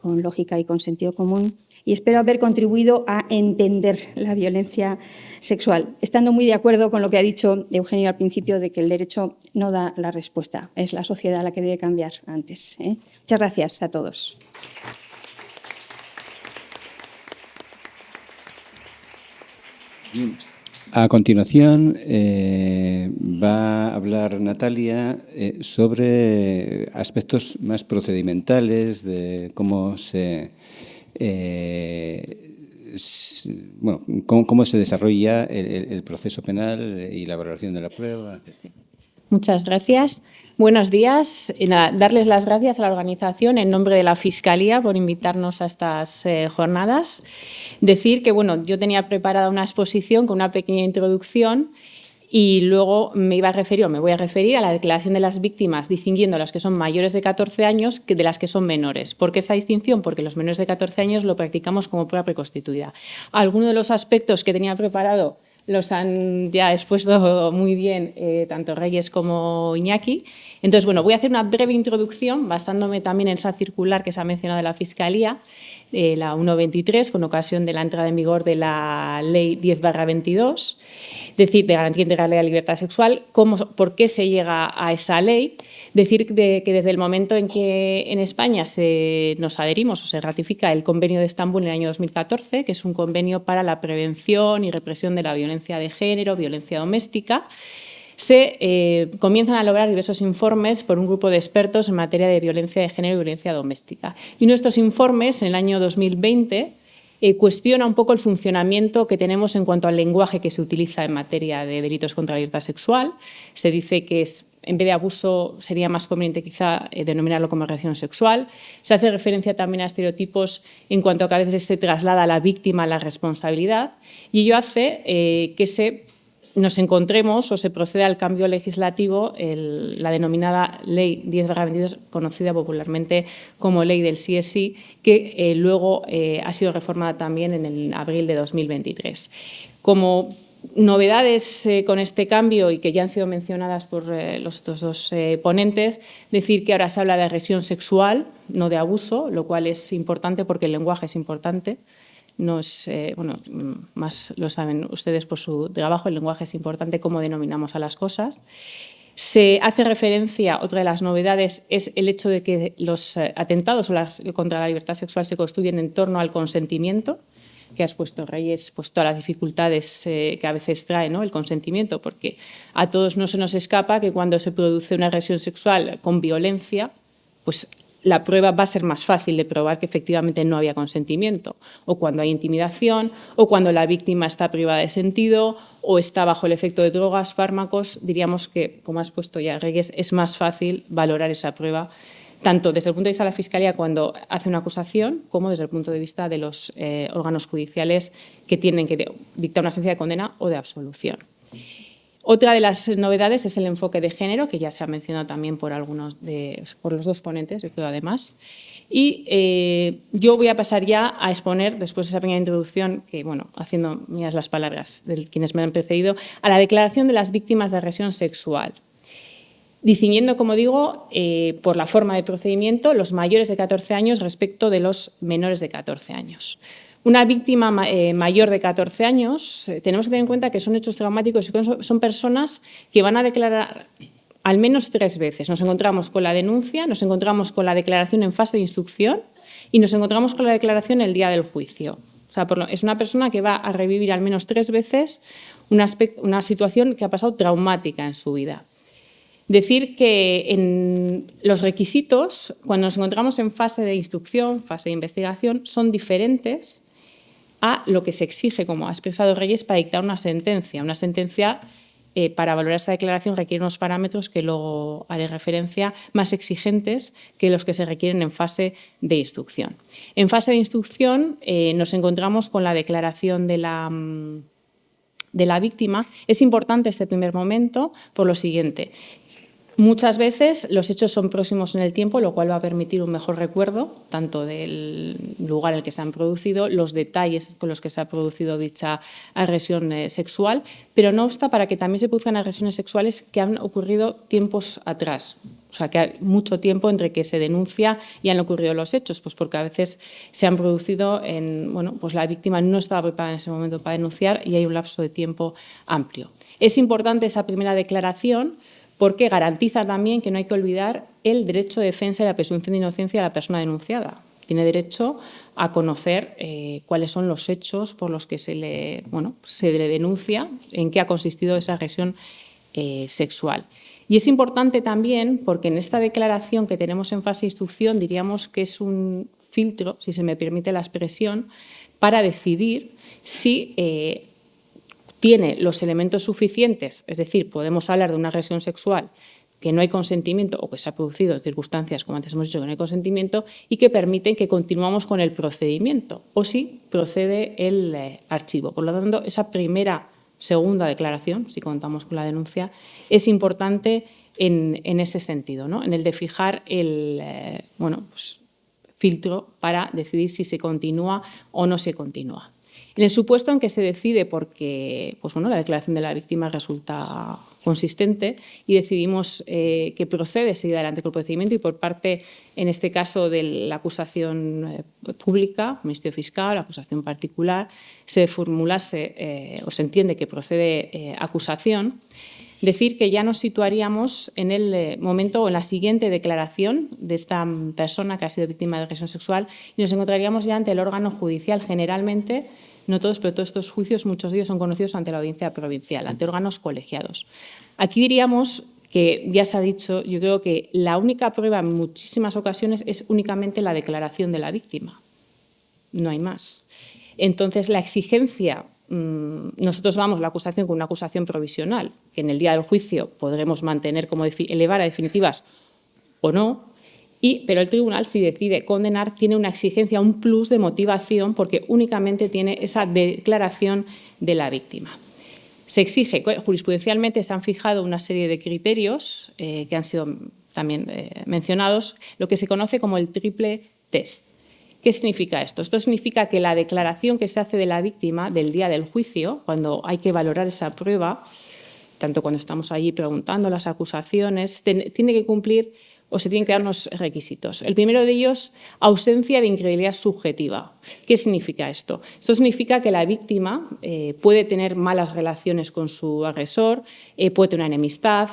con lógica y con sentido común, y espero haber contribuido a entender la violencia sexual, estando muy de acuerdo con lo que ha dicho Eugenio al principio de que el derecho no da la respuesta, es la sociedad la que debe cambiar antes. Muchas gracias a todos. Bien. A continuación va a hablar Natalia sobre aspectos más procedimentales de cómo cómo se desarrolla el proceso penal y la valoración de la prueba. Muchas gracias. Buenos días. Darles las gracias a la organización en nombre de la Fiscalía por invitarnos a estas jornadas. Decir que yo tenía preparada una exposición con una pequeña introducción y luego me voy a referir a la declaración de las víctimas, distinguiendo a las que son mayores de 14 años de las que son menores. ¿Por qué esa distinción? Porque los menores de 14 años lo practicamos como prueba preconstituida. Algunos de los aspectos que tenía preparado los han ya expuesto muy bien tanto Reyes como Iñaki. Entonces, voy a hacer una breve introducción basándome también en esa circular que se ha mencionado de la Fiscalía la 1.23, con ocasión de la entrada en vigor de la Ley 10/22, decir, de garantía integral de la libertad sexual. ¿Por qué se llega a esa ley? Decir que desde el momento en que en España nos adherimos o se ratifica el Convenio de Estambul en el año 2014, que es un convenio para la prevención y represión de la violencia de género, violencia doméstica, se comienzan a lograr diversos informes por un grupo de expertos en materia de violencia de género y violencia doméstica. Y uno de estos informes, en el año 2020, cuestiona un poco el funcionamiento que tenemos en cuanto al lenguaje que se utiliza en materia de delitos contra la libertad sexual. Se dice que en vez de abuso sería más conveniente quizá denominarlo como agresión sexual. Se hace referencia también a estereotipos en cuanto a que a veces se traslada a la víctima la responsabilidad, y ello hace que nos encontremos o se proceda al cambio legislativo, la denominada Ley 10/22, conocida popularmente como Ley del sí es sí, que luego ha sido reformada también en el abril de 2023. Como novedades con este cambio, y que ya han sido mencionadas por los otros dos ponentes, decir que ahora se habla de agresión sexual, no de abuso, lo cual es importante porque el lenguaje es importante. No es, más lo saben ustedes por su trabajo, el lenguaje es importante, cómo denominamos a las cosas. Se hace referencia, otra de las novedades es el hecho de que los atentados contra la libertad sexual se construyen en torno al consentimiento, que has puesto, Reyes, pues todas las dificultades que a veces trae, ¿no?, el consentimiento, porque a todos no se nos escapa que cuando se produce una agresión sexual con violencia, pues la prueba va a ser más fácil de probar que efectivamente no había consentimiento, o cuando hay intimidación, o cuando la víctima está privada de sentido, o está bajo el efecto de drogas, fármacos. Diríamos que, como has puesto ya, Reyes, es más fácil valorar esa prueba, tanto desde el punto de vista de la Fiscalía cuando hace una acusación, como desde el punto de vista de los órganos judiciales que tienen que dictar una sentencia de condena o de absolución. Otra de las novedades es el enfoque de género, que ya se ha mencionado también por los dos ponentes, yo creo, además. Y yo voy a pasar ya a exponer, después de esa pequeña introducción, que, bueno, haciendo mías las palabras de quienes me han precedido, a la declaración de las víctimas de agresión sexual, distinguiendo, como digo, por la forma de procedimiento, los mayores de 14 años respecto de los menores de 14 años. Una víctima mayor de 14 años, tenemos que tener en cuenta que son hechos traumáticos y son personas que van a declarar al menos 3 veces. Nos encontramos con la denuncia, nos encontramos con la declaración en fase de instrucción y nos encontramos con la declaración el día del juicio. O sea, es una persona que va a revivir al menos 3 veces una situación que ha pasado traumática en su vida. Decir que en los requisitos, cuando nos encontramos en fase de instrucción, fase de investigación, son diferentes a lo que se exige, como ha expresado Reyes, para dictar una sentencia. Una sentencia, para valorar esta declaración, requiere unos parámetros que luego haré referencia, más exigentes que los que se requieren en fase de instrucción. En fase de instrucción nos encontramos con la declaración de la víctima. Es importante este primer momento por lo siguiente. Muchas veces los hechos son próximos en el tiempo, lo cual va a permitir un mejor recuerdo, tanto del lugar en el que se han producido, los detalles con los que se ha producido dicha agresión sexual, pero no obsta para que también se produzcan agresiones sexuales que han ocurrido tiempos atrás. O sea, que hay mucho tiempo entre que se denuncia y han ocurrido los hechos, pues porque a veces se han producido pues la víctima no estaba preparada en ese momento para denunciar y hay un lapso de tiempo amplio. Es importante esa primera declaración, porque garantiza también que no hay que olvidar el derecho de defensa y la presunción de inocencia de la persona denunciada. Tiene derecho a conocer cuáles son los hechos por los que se le denuncia, en qué ha consistido esa agresión sexual. Y es importante también porque en esta declaración que tenemos en fase de instrucción diríamos que es un filtro, si se me permite la expresión, para decidir si tiene los elementos suficientes, es decir, podemos hablar de una agresión sexual que no hay consentimiento o que se ha producido en circunstancias, como antes hemos dicho, que no hay consentimiento y que permiten que continuemos con el procedimiento o si procede el archivo. Por lo tanto, esa segunda declaración, si contamos con la denuncia, es importante en ese sentido, ¿no?, en el de fijar el filtro para decidir si se continúa o no se continúa. En el supuesto en que se decide porque la declaración de la víctima resulta consistente y decidimos que procede seguir adelante con el procedimiento y por parte, en este caso, de la acusación pública, Ministerio Fiscal, acusación particular, se formulase o se entiende que procede acusación, decir que ya nos situaríamos en el momento o en la siguiente declaración de esta persona que ha sido víctima de agresión sexual y nos encontraríamos ya ante el órgano judicial. Generalmente, no todos, pero todos estos juicios, muchos de ellos son conocidos ante la audiencia provincial, ante órganos colegiados. Aquí diríamos que, ya se ha dicho, yo creo que la única prueba en muchísimas ocasiones es únicamente la declaración de la víctima. No hay más. Entonces, la exigencia, nosotros vamos la acusación con una acusación provisional, que en el día del juicio podremos mantener como elevar a definitivas o no, pero el tribunal, si decide condenar, tiene una exigencia, un plus de motivación, porque únicamente tiene esa declaración de la víctima. Se exige, jurisprudencialmente se han fijado una serie de criterios que han sido también mencionados, lo que se conoce como el triple test. ¿Qué significa esto? Esto significa que la declaración que se hace de la víctima del día del juicio, cuando hay que valorar esa prueba, tanto cuando estamos allí preguntando las acusaciones, tiene que cumplir o se tienen que dar unos requisitos. El primero de ellos, ausencia de incredulidad subjetiva. ¿Qué significa esto? Esto significa que la víctima puede tener malas relaciones con su agresor, puede tener una enemistad,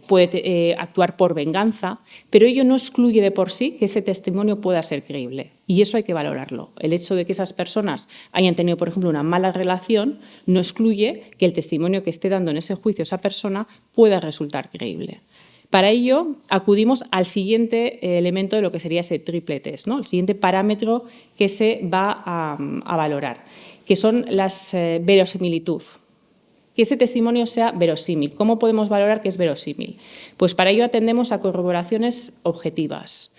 puede actuar por venganza, pero ello no excluye de por sí que ese testimonio pueda ser creíble. Y eso hay que valorarlo. El hecho de que esas personas hayan tenido, por ejemplo, una mala relación no excluye que el testimonio que esté dando en ese juicio esa persona pueda resultar creíble. Para ello, acudimos al siguiente elemento de lo que sería ese triple test, ¿no? El siguiente parámetro que se va a valorar, que son las verosimilitud. Que ese testimonio sea verosímil. ¿Cómo podemos valorar que es verosímil? Pues para ello atendemos a corroboraciones objetivas.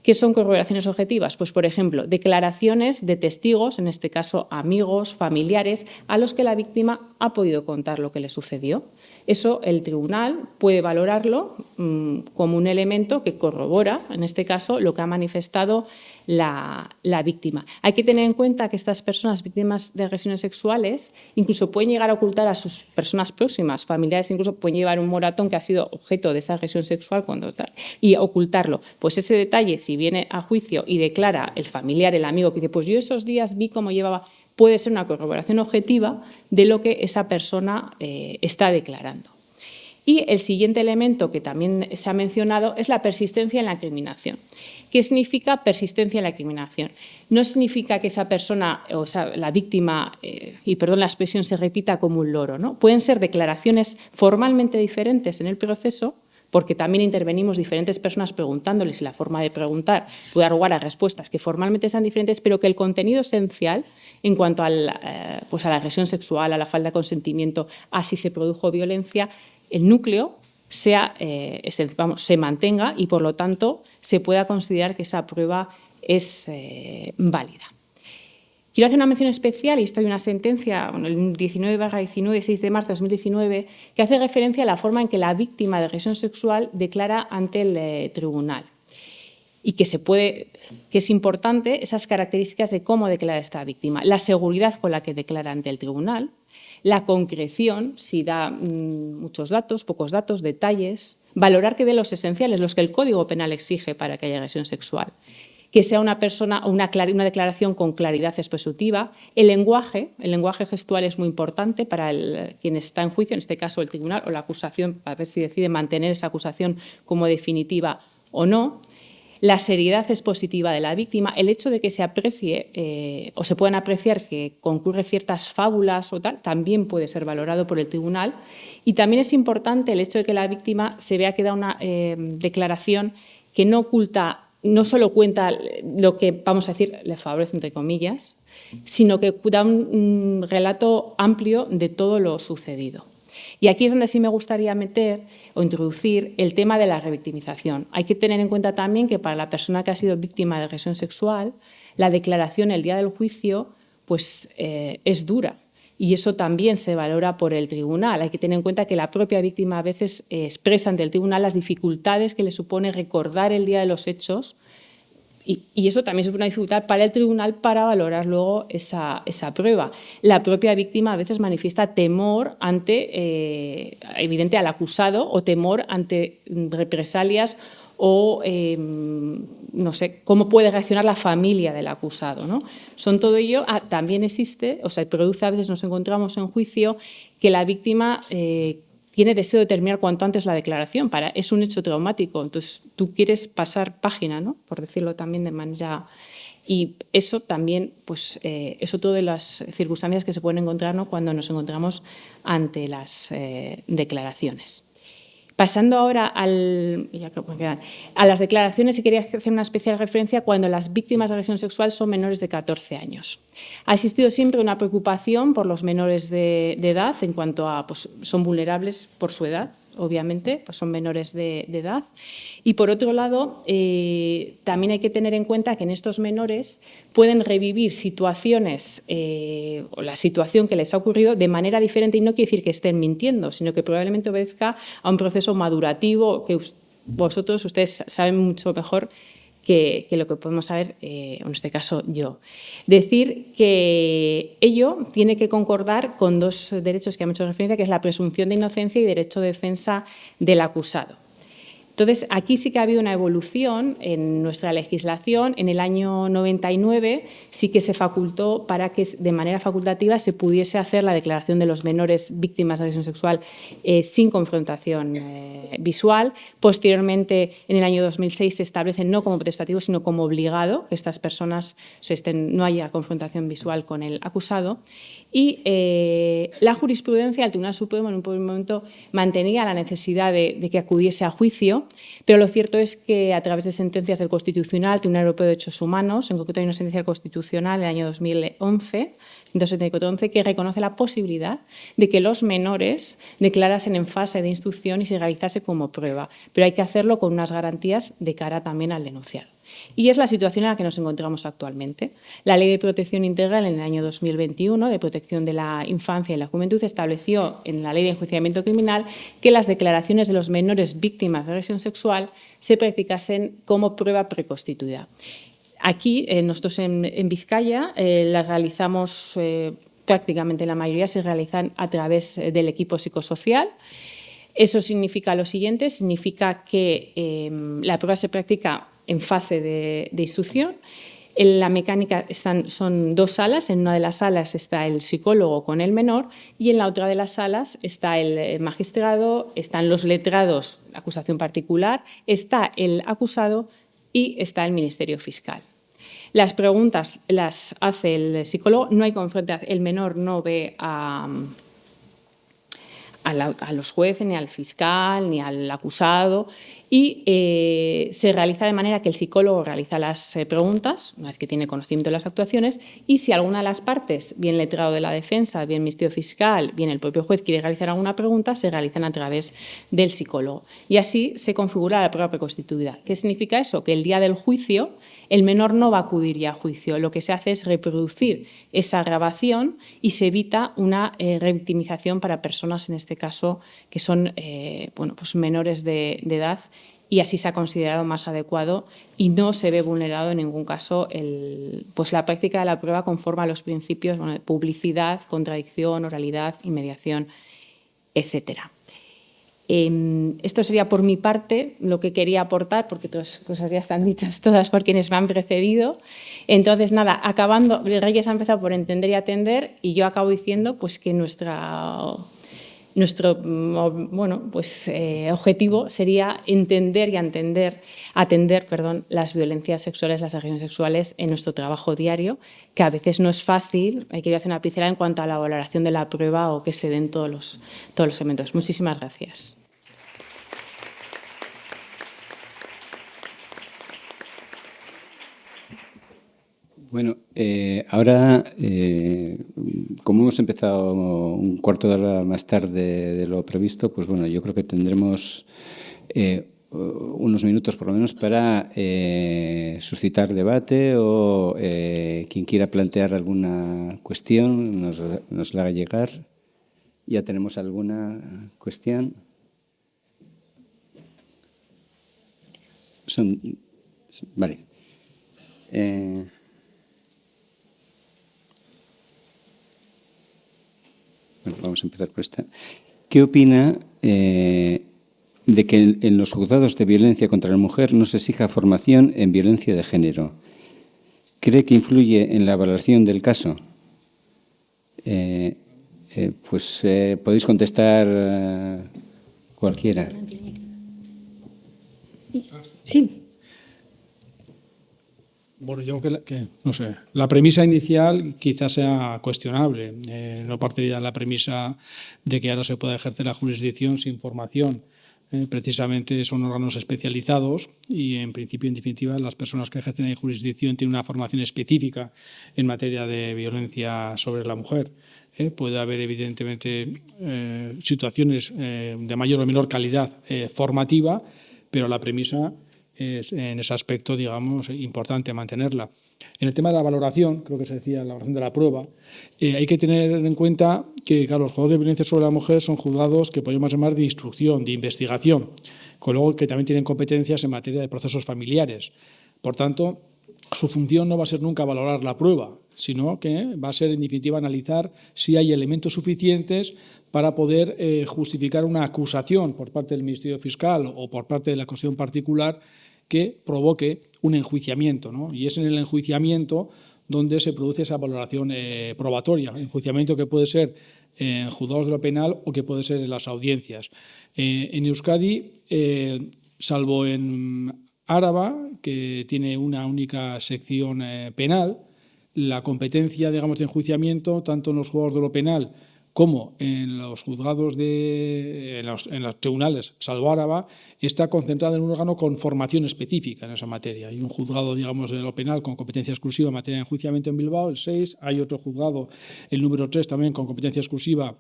¿Qué son corroboraciones objetivas? Pues, por ejemplo, declaraciones de testigos, en este caso amigos, familiares, a los que la víctima ha podido contar lo que le sucedió. Eso el tribunal puede valorarlo como un elemento que corrobora, en este caso, lo que ha manifestado la víctima. Hay que tener en cuenta que estas personas víctimas de agresiones sexuales incluso pueden llegar a ocultar a sus personas próximas, familiares, incluso pueden llevar un moratón que ha sido objeto de esa agresión sexual y ocultarlo. Pues ese detalle, si viene a juicio y declara el familiar, el amigo, que dice, pues yo esos días vi cómo llevaba, puede ser una corroboración objetiva de lo que esa persona está declarando. Y el siguiente elemento que también se ha mencionado es la persistencia en la incriminación. ¿Qué significa persistencia en la incriminación? No significa que esa persona, o sea, la víctima, y perdón la expresión, se repita como un loro, ¿no? Pueden ser declaraciones formalmente diferentes en el proceso, porque también intervenimos diferentes personas preguntándoles y la forma de preguntar puede dar lugar a respuestas que formalmente sean diferentes, pero que el contenido esencial en cuanto a la agresión sexual, a la falta de consentimiento, a si se produjo violencia, el núcleo se mantenga y, por lo tanto, se pueda considerar que esa prueba es válida. Quiero hacer una mención especial, y esto hay una sentencia, el 19/19, 6 de marzo de 2019, que hace referencia a la forma en que la víctima de agresión sexual declara ante el tribunal. Y que es importante esas características de cómo declara esta víctima. La seguridad con la que declara ante el tribunal, la concreción, si da muchos datos, pocos datos, detalles, valorar que dé los esenciales, los que el Código Penal exige para que haya agresión sexual, que sea una persona o una declaración con claridad expositiva. El lenguaje gestual es muy importante para quien está en juicio, en este caso el tribunal o la acusación, para ver si decide mantener esa acusación como definitiva o no. La seriedad expositiva de la víctima, el hecho de que se aprecie o se puedan apreciar que concurre ciertas fábulas o tal, también puede ser valorado por el tribunal. Y también es importante el hecho de que la víctima se vea que da una declaración que no oculta, no solo cuenta lo que, vamos a decir, le favorece, entre comillas, sino que da un relato amplio de todo lo sucedido. Y aquí es donde sí me gustaría meter o introducir el tema de la revictimización. Hay que tener en cuenta también que para la persona que ha sido víctima de agresión sexual, la declaración el día del juicio pues, es dura. Y eso también se valora por el tribunal. Hay que tener en cuenta que la propia víctima a veces expresa ante el tribunal las dificultades que le supone recordar el día de los hechos y eso también supone una dificultad para el tribunal para valorar luego esa prueba. La propia víctima a veces manifiesta temor ante, evidente, al acusado o temor ante represalias o, no sé, cómo puede reaccionar la familia del acusado, ¿no? Son todo ello. También existe, o sea, produce, a veces nos encontramos en juicio que la víctima tiene deseo de terminar cuanto antes la declaración. Es un hecho traumático, entonces tú quieres pasar página, ¿no? Por decirlo también de manera... Y eso también, pues, es otro de las circunstancias que se pueden encontrar, ¿no?, cuando nos encontramos ante las declaraciones. Pasando ahora a las declaraciones, y quería hacer una especial referencia cuando las víctimas de agresión sexual son menores de 14 años. Ha existido siempre una preocupación por los menores de edad en cuanto a, pues, son vulnerables por su edad, obviamente, pues son menores de edad. Y por otro lado, también hay que tener en cuenta que en estos menores pueden revivir situaciones o la situación que les ha ocurrido de manera diferente, y no quiere decir que estén mintiendo, sino que probablemente obedezca a un proceso madurativo que ustedes saben mucho mejor que lo que podemos saber, en este caso yo. Decir que ello tiene que concordar con dos derechos que han hecho referencia, que es la presunción de inocencia y derecho de defensa del acusado. Entonces, aquí sí que ha habido una evolución en nuestra legislación. En el año 99 sí que se facultó para que de manera facultativa se pudiese hacer la declaración de los menores víctimas de agresión sexual sin confrontación visual. Posteriormente, en el año 2006, se establece no como potestativo, sino como obligado, que estas personas no haya confrontación visual con el acusado. Y la jurisprudencia del Tribunal Supremo en un primer momento mantenía la necesidad de que acudiese a juicio, pero lo cierto es que a través de sentencias del Constitucional, Tribunal Europeo de Derechos Humanos, en concreto hay una sentencia constitucional en el año 2011, 274-11, que reconoce la posibilidad de que los menores declarasen en fase de instrucción y se realizase como prueba, pero hay que hacerlo con unas garantías de cara también al denunciado. Y es la situación en la que nos encontramos actualmente. La Ley de Protección Integral en el año 2021, de protección de la infancia y la juventud, estableció en la Ley de Enjuiciamiento Criminal que las declaraciones de los menores víctimas de agresión sexual se practicasen como prueba preconstituida. Aquí, nosotros en Vizcaya, las realizamos, prácticamente la mayoría se realizan a través del equipo psicosocial. Eso significa lo siguiente, significa que la prueba se practica en fase de instrucción. En la mecánica son dos salas. En una de las salas está el psicólogo con el menor y en la otra de las salas está el magistrado, están los letrados, la acusación particular, está el acusado y está el Ministerio Fiscal. Las preguntas las hace el psicólogo, no hay confrontación, el menor no ve a los jueces, ni al fiscal, ni al acusado, y se realiza de manera que el psicólogo realiza las preguntas, una vez que tiene conocimiento de las actuaciones, y si alguna de las partes, bien letrado de la defensa, bien Ministerio Fiscal, bien el propio juez quiere realizar alguna pregunta, se realizan a través del psicólogo. Y así se configura la prueba preconstituida. ¿Qué significa eso? Que el día del juicio el menor no va a acudir ya a juicio. Lo que se hace es reproducir esa grabación y se evita una revictimización para personas, en este caso, que son pues menores de edad, y así se ha considerado más adecuado y no se ve vulnerado en ningún caso pues la práctica de la prueba conforme a los principios de publicidad, contradicción, oralidad y mediación, etcétera. Esto sería por mi parte lo que quería aportar, porque otras cosas ya están dichas todas por quienes me han precedido. Entonces, nada, acabando, Reyes ha empezado por entender y atender, y yo acabo diciendo pues, que nuestro objetivo sería entender y atender las violencias sexuales, las agresiones sexuales en nuestro trabajo diario, que a veces no es fácil. Quería hacer una pincelada en cuanto a la valoración de la prueba o que se den todos los elementos. Muchísimas gracias. Bueno, ahora, como hemos empezado un cuarto de hora más tarde de lo previsto, pues bueno, yo creo que tendremos unos minutos por lo menos para suscitar debate o quien quiera plantear alguna cuestión nos la haga llegar. ¿Ya tenemos alguna cuestión? Vale. Bueno, vamos a empezar por esta. ¿Qué opina de que en los juzgados de violencia contra la mujer no se exija formación en violencia de género? ¿Cree que influye en la valoración del caso? Podéis contestar cualquiera. Sí. Bueno, yo creo que no sé, la premisa inicial quizás sea cuestionable. No partiría de la premisa de que ahora se pueda ejercer la jurisdicción sin formación. Precisamente son órganos especializados y, en principio, en definitiva, las personas que ejercen la jurisdicción tienen una formación específica en materia de violencia sobre la mujer. Puede haber, evidentemente, situaciones de mayor o menor calidad formativa, pero la premisa es, en ese aspecto, digamos, importante mantenerla. En el tema de la valoración, creo que se decía, la valoración de la prueba, hay que tener en cuenta que, claro, los juzgados de violencia sobre la mujer son juzgados que podemos llamar de instrucción, de investigación, con luego que también tienen competencias en materia de procesos familiares. Por tanto, su función no va a ser nunca valorar la prueba, sino que va a ser, en definitiva, analizar si hay elementos suficientes para poder justificar una acusación por parte del Ministerio Fiscal o por parte de la acusación particular que provoque un enjuiciamiento, ¿no? Y es en el enjuiciamiento donde se produce esa valoración probatoria, enjuiciamiento que puede ser en juzgados de lo penal o que puede ser en las audiencias. En Euskadi, salvo en Áraba, que tiene una única sección penal, la competencia, digamos, de enjuiciamiento, tanto en los juzgados de lo penal como en los juzgados en los tribunales, salvo Áraba, está concentrada en un órgano con formación específica en esa materia. Hay un juzgado, digamos, de lo penal con competencia exclusiva en materia de enjuiciamiento en Bilbao, el 6. Hay otro juzgado, el número 3, también con competencia exclusiva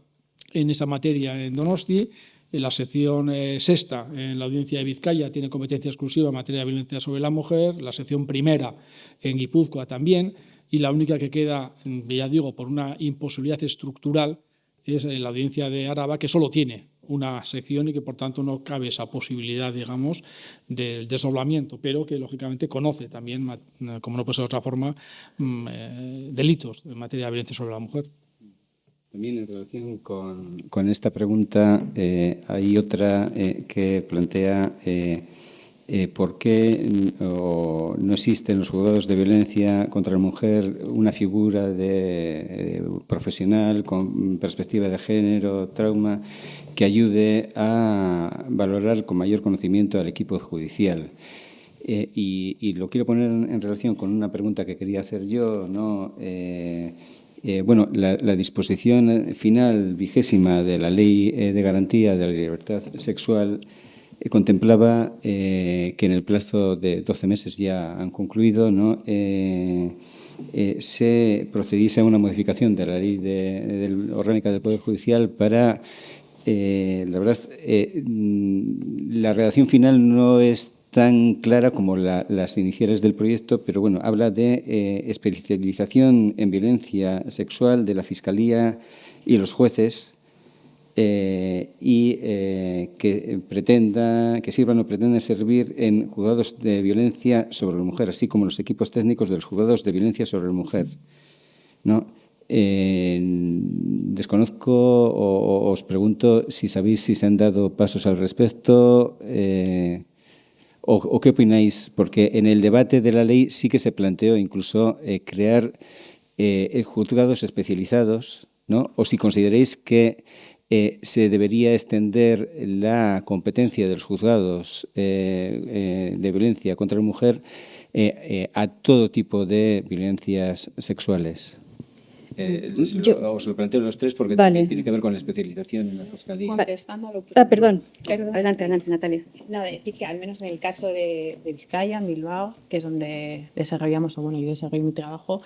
en esa materia en Donosti. En la sección sexta, en la audiencia de Vizcaya, tiene competencia exclusiva en materia de violencia sobre la mujer. La sección primera en Guipúzcoa también. Y la única que queda, ya digo, por una imposibilidad estructural, es la audiencia de Áraba, que solo tiene una sección y que, por tanto, no cabe esa posibilidad, digamos, del desdoblamiento, pero que, lógicamente, conoce también, como no puede ser de otra forma, delitos en materia de violencia sobre la mujer. También en relación con esta pregunta hay otra que plantea por qué no existe en los juzgados de violencia contra la mujer una figura de profesional con perspectiva de género, trauma, que ayude a valorar con mayor conocimiento al equipo judicial. Y lo quiero poner en relación con una pregunta que quería hacer yo, ¿no? La disposición final 20ª de la Ley de Garantía de la Libertad Sexual contemplaba que en el plazo de 12 meses ya han concluido, ¿no? Se procediese a una modificación de la Ley Orgánica del Poder Judicial para, la verdad, la redacción final no es tan clara como las iniciales del proyecto, pero bueno, habla de especialización en violencia sexual de la Fiscalía y los jueces que sirvan o pretendan servir en juzgados de violencia sobre la mujer, así como los equipos técnicos de los juzgados de violencia sobre la mujer, ¿no? Desconozco o os pregunto si sabéis si se han dado pasos al respecto o qué opináis, porque en el debate de la ley sí que se planteó incluso crear juzgados especializados, ¿no? O si consideráis que se debería extender la competencia de los juzgados de violencia contra la mujer a todo tipo de violencias sexuales. Os lo planteo los tres porque vale. Tiene que ver con la especialización en la Fiscalía. Contestando a lo que... Perdón. Adelante, Natalia. Nada, decir que al menos en el caso de Vizcaya, en Bilbao, que es donde desarrollamos, yo desarrollo mi trabajo,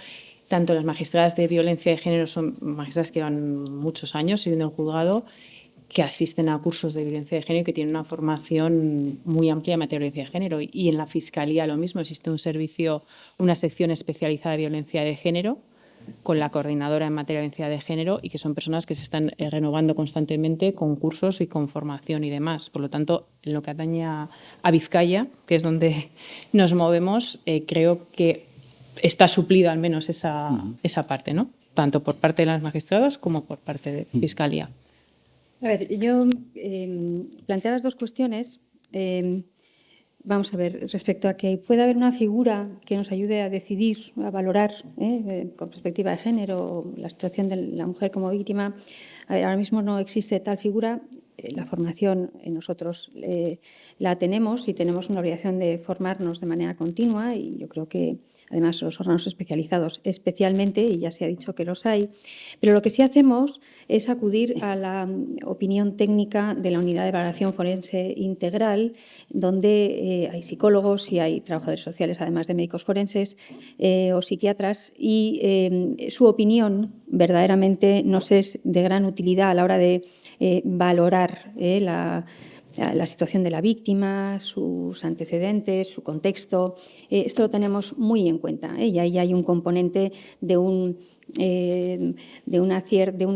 tanto las magistradas de violencia de género son magistradas que llevan muchos años sirviendo en el juzgado, que asisten a cursos de violencia de género y que tienen una formación muy amplia en materia de violencia de género. Y en la Fiscalía lo mismo, existe un servicio, una sección especializada de violencia de género, con la coordinadora en materia de violencia de género, y que son personas que se están renovando constantemente con cursos y con formación y demás. Por lo tanto, en lo que atañe a Vizcaya, que es donde nos movemos, creo que está suplido al menos esa parte, ¿no? Tanto por parte de los magistrados como por parte de Fiscalía. A ver, yo planteabas dos cuestiones. Vamos a ver, respecto a que pueda haber una figura que nos ayude a decidir, a valorar con perspectiva de género la situación de la mujer como víctima. A ver, ahora mismo no existe tal figura. La formación nosotros la tenemos y tenemos una obligación de formarnos de manera continua y yo creo que además los órganos especializados especialmente, y ya se ha dicho que los hay, pero lo que sí hacemos es acudir a la opinión técnica de la Unidad de Valoración Forense Integral, donde hay psicólogos y hay trabajadores sociales, además de médicos forenses o psiquiatras, y su opinión verdaderamente nos es de gran utilidad a la hora de valorar la situación de la víctima, sus antecedentes, su contexto. Esto lo tenemos muy en cuenta y ahí hay un componente de una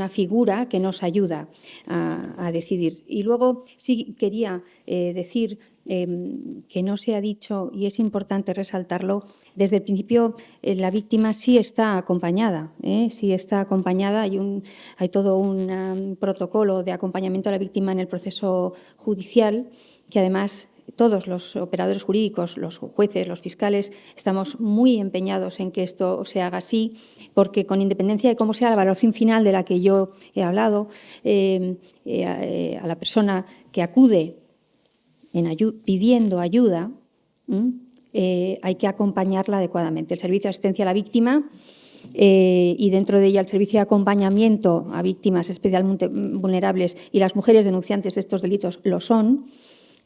figura que nos ayuda a decidir. Y luego sí quería decir que no se ha dicho, y es importante resaltarlo, desde el principio la víctima sí está acompañada, hay todo un protocolo de acompañamiento a la víctima en el proceso judicial, que además todos los operadores jurídicos, los jueces, los fiscales, estamos muy empeñados en que esto se haga así, porque con independencia de cómo sea la valoración final de la que yo he hablado, a la persona que acude pidiendo ayuda, hay que acompañarla adecuadamente. El servicio de asistencia a la víctima y dentro de ella el servicio de acompañamiento a víctimas especialmente vulnerables y las mujeres denunciantes de estos delitos lo son,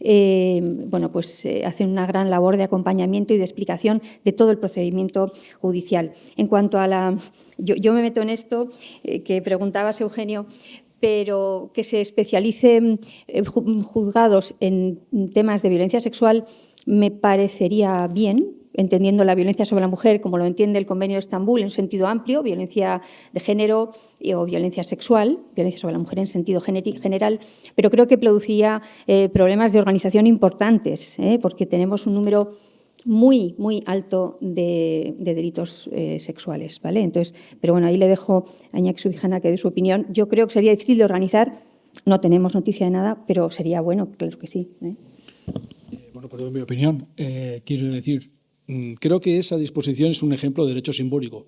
hacen una gran labor de acompañamiento y de explicación de todo el procedimiento judicial. En cuanto a yo me meto en esto que preguntabas, Eugenio, pero que se especialicen juzgados en temas de violencia sexual me parecería bien, entendiendo la violencia sobre la mujer como lo entiende el Convenio de Estambul en sentido amplio, violencia de género o violencia sexual, violencia sobre la mujer en sentido general, pero creo que produciría problemas de organización importantes, porque tenemos un número muy, muy alto de delitos sexuales, ¿vale? Entonces, pero bueno, ahí le dejo a Iñaki Subijana que dé su opinión. Yo creo que sería difícil de organizar, no tenemos noticia de nada, pero sería bueno, claro que sí. Bueno, pues mi opinión, quiero decir, creo que esa disposición es un ejemplo de derecho simbólico,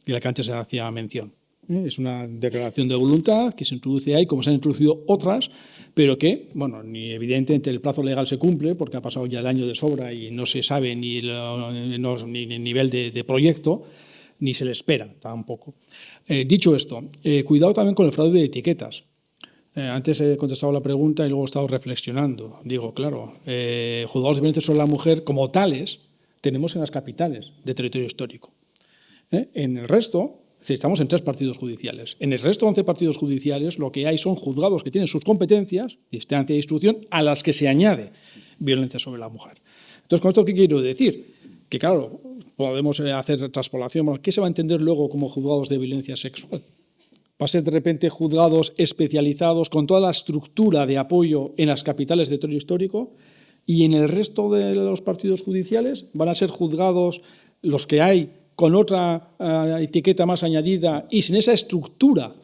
de la que antes se hacía mención. Es una declaración de voluntad que se introduce ahí, como se han introducido otras, pero que, bueno, ni evidentemente el plazo legal se cumple, porque ha pasado ya el año de sobra y no se sabe ni el nivel de proyecto, ni se le espera tampoco. Dicho esto, cuidado también con el fraude de etiquetas. Antes he contestado la pregunta y luego he estado reflexionando. Digo, claro, juzgados de violencia sobre la mujer como tales tenemos en las capitales de territorio histórico. En el resto, es decir, estamos en 3 partidos judiciales. En el resto de 11 partidos judiciales lo que hay son juzgados que tienen sus competencias, instancia de instrucción, a las que se añade violencia sobre la mujer. Entonces, ¿con esto qué quiero decir? Que claro, podemos hacer traspolación. Bueno, ¿qué se va a entender luego como juzgados de violencia sexual? ¿Va a ser de repente juzgados especializados con toda la estructura de apoyo en las capitales de territorio histórico? Y en el resto de los partidos judiciales van a ser juzgados los que hay con otra etiqueta más añadida y sin esa estructura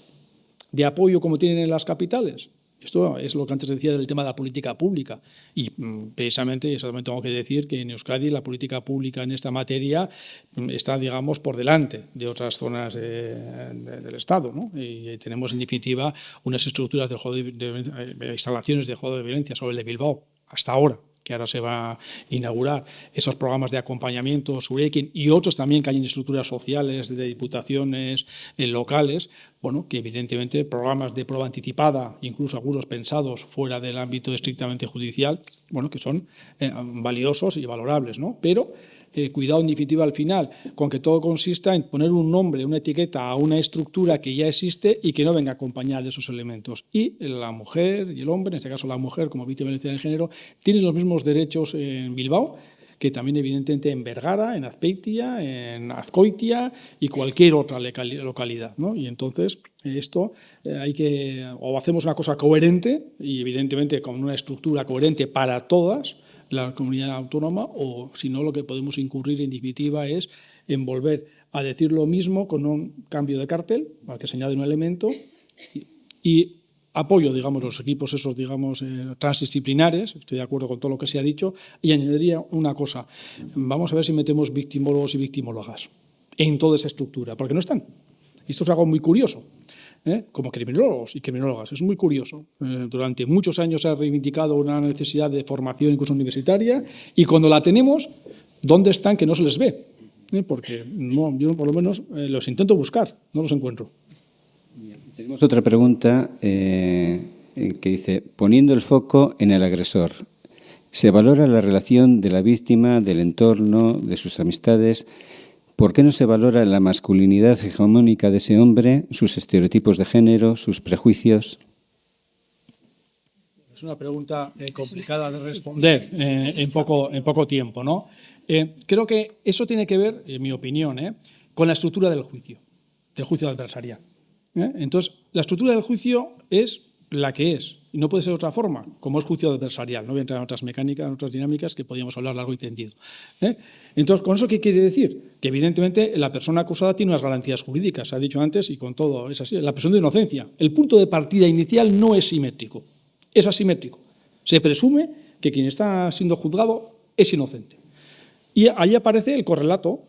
de apoyo como tienen en las capitales. Esto es lo que antes decía del tema de la política pública. Y precisamente, eso también tengo que decir que en Euskadi la política pública en esta materia está, digamos, por delante de otras zonas del Estado, ¿no? Y tenemos, en definitiva, unas estructuras de instalaciones de juego de violencia sobre el de Bilbao, hasta ahora, que ahora se va a inaugurar, esos programas de acompañamiento, Surekin y otros también que hay en estructuras sociales de diputaciones locales, bueno, que evidentemente programas de prueba anticipada, incluso algunos pensados fuera del ámbito estrictamente judicial, bueno, que son valiosos y valorables, ¿no? Pero cuidado en definitiva al final, con que todo consista en poner un nombre, una etiqueta a una estructura que ya existe y que no venga acompañada de esos elementos. Y la mujer y el hombre, en este caso la mujer como víctima de violencia de género, tienen los mismos derechos en Bilbao que también evidentemente en Bergara, en Azpeitia, en Azkoitia y cualquier otra localidad, ¿no? Y entonces esto hay que, o hacemos una cosa coherente y evidentemente con una estructura coherente para todas la comunidad autónoma, o si no lo que podemos incurrir en definitiva es en volver a decir lo mismo con un cambio de cartel, al que se añade un elemento, y apoyo, digamos, los equipos esos, digamos, transdisciplinares, estoy de acuerdo con todo lo que se ha dicho, y añadiría una cosa, vamos a ver si metemos victimólogos y victimólogas en toda esa estructura, porque no están. Y esto es algo muy curioso, como criminólogos y criminólogas, es muy curioso. Durante muchos años se ha reivindicado una necesidad de formación incluso universitaria, y cuando la tenemos, ¿dónde están que no se les ve? Porque no, yo por lo menos los intento buscar, no los encuentro. Tenemos otra pregunta que dice, poniendo el foco en el agresor, ¿se valora la relación de la víctima, del entorno, de sus amistades? ¿Por qué no se valora la masculinidad hegemónica de ese hombre, sus estereotipos de género, sus prejuicios? Es una pregunta complicada de responder en poco tiempo, ¿no? Creo que eso tiene que ver, en mi opinión, con la estructura del juicio adversarial. Entonces, la estructura del juicio es la que es, y no puede ser de otra forma, como es juicio adversarial. No voy a entrar en otras mecánicas, en otras dinámicas que podríamos hablar largo y tendido. Entonces, ¿con eso qué quiere decir? Que evidentemente la persona acusada tiene unas garantías jurídicas, se ha dicho antes, y con todo es así. La presunción de inocencia. El punto de partida inicial no es simétrico, es asimétrico. Se presume que quien está siendo juzgado es inocente. Y ahí aparece el correlato.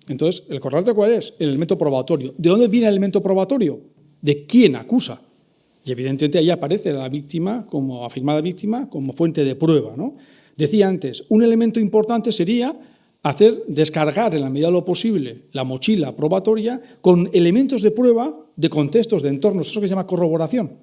Entonces, ¿el correlato cuál es? El elemento probatorio. ¿De dónde viene el elemento probatorio? De quién acusa. Y evidentemente ahí aparece la víctima, como afirmada víctima, como fuente de prueba, ¿no? Decía antes, un elemento importante sería descargar en la medida de lo posible la mochila probatoria con elementos de prueba de contextos, de entornos, eso que se llama corroboración.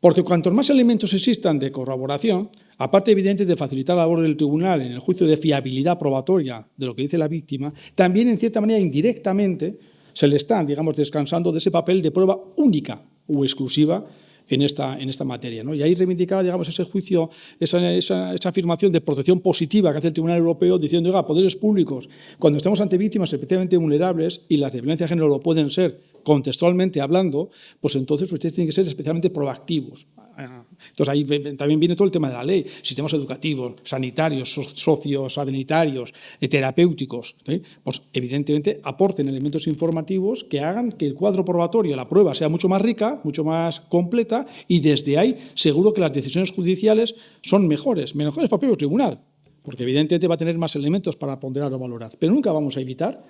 Porque cuantos más elementos existan de corroboración, aparte evidente de facilitar la labor del tribunal en el juicio de fiabilidad probatoria de lo que dice la víctima, también en cierta manera indirectamente se le están, digamos, descansando de ese papel de prueba única o exclusiva en esta materia, ¿no? Y ahí reivindicaba, digamos, ese juicio, esa afirmación de protección positiva que hace el Tribunal Europeo diciendo, oiga, poderes públicos, cuando estamos ante víctimas especialmente vulnerables, y las de violencia de género lo pueden ser contextualmente hablando, pues entonces ustedes tienen que ser especialmente proactivos. Entonces ahí también viene todo el tema de la ley, sistemas educativos, sanitarios, sociosanitarios, terapéuticos, pues evidentemente aporten elementos informativos que hagan que el cuadro probatorio, la prueba, sea mucho más rica, mucho más completa, y desde ahí seguro que las decisiones judiciales son mejores para el propio tribunal, porque evidentemente va a tener más elementos para ponderar o valorar. Pero nunca vamos a evitar,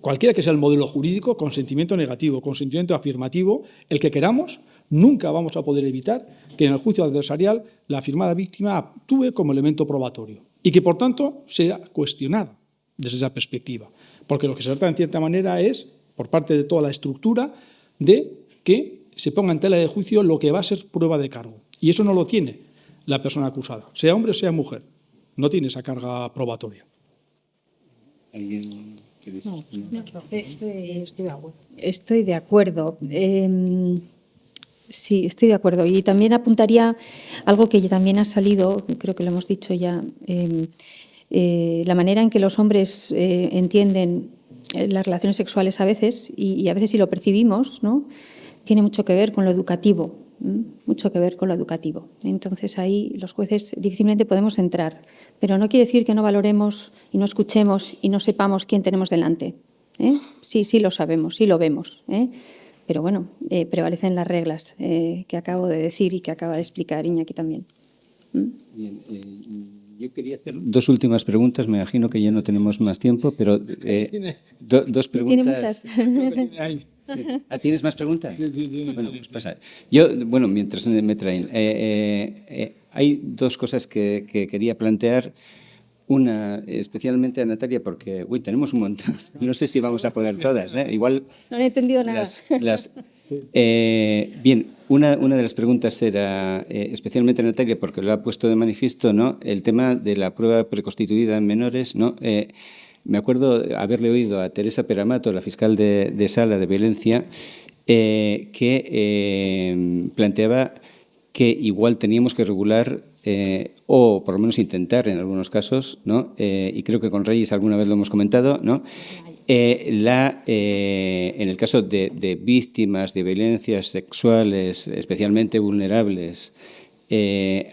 cualquiera que sea el modelo jurídico, consentimiento negativo, consentimiento afirmativo, el que queramos, nunca vamos a poder evitar que en el juicio adversarial la afirmada víctima actúe como elemento probatorio y que, por tanto, sea cuestionada desde esa perspectiva. Porque lo que se trata, en cierta manera, es, por parte de toda la estructura, de que se ponga en tela de juicio lo que va a ser prueba de cargo. Y eso no lo tiene la persona acusada, sea hombre o sea mujer. No tiene esa carga probatoria. ¿Alguien que dice? No, estoy de acuerdo. Sí, estoy de acuerdo. Y también apuntaría algo que también ha salido, creo que lo hemos dicho ya, la manera en que los hombres entienden las relaciones sexuales a veces, y a veces si lo percibimos, ¿no?, tiene mucho que ver con lo educativo, mucho que ver con lo educativo. Entonces ahí los jueces difícilmente podemos entrar, pero no quiere decir que no valoremos y no escuchemos y no sepamos quién tenemos delante. Sí, sí lo sabemos, sí lo vemos, pero bueno, prevalecen las reglas que acabo de decir y que acaba de explicar Iñaki también. Bien, yo quería hacer dos últimas preguntas. Me imagino que ya no tenemos más tiempo, pero dos preguntas. Tiene muchas. Sí. ¿Tienes más preguntas? Bueno, pues pasa. Yo, bueno, mientras me traen, hay dos cosas que quería plantear. Una, especialmente a Natalia, porque tenemos un montón. No sé si vamos a poder todas. Igual. No he entendido nada. Bien, una de las preguntas era, especialmente a Natalia, porque lo ha puesto de manifiesto, ¿no?, el tema de la prueba preconstituida en menores, ¿no? Me acuerdo haberle oído a Teresa Peramato, la fiscal de Sala de Violencia, que planteaba que igual teníamos que regular o por lo menos intentar en algunos casos, ¿no?, y creo que con Reyes alguna vez lo hemos comentado, ¿no?, en el caso de víctimas de violencias sexuales especialmente vulnerables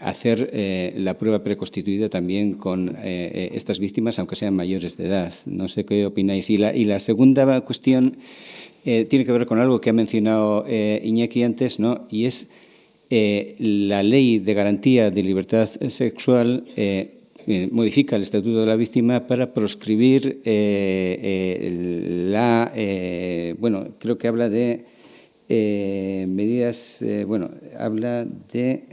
hacer la prueba preconstituida también con estas víctimas, aunque sean mayores de edad. No sé qué opináis. Y la segunda cuestión tiene que ver con algo que ha mencionado Iñaki antes, ¿no? Y es la Ley de Garantía de Libertad Sexual modifica el Estatuto de la Víctima para proscribir bueno, creo que habla de medidas, bueno, habla de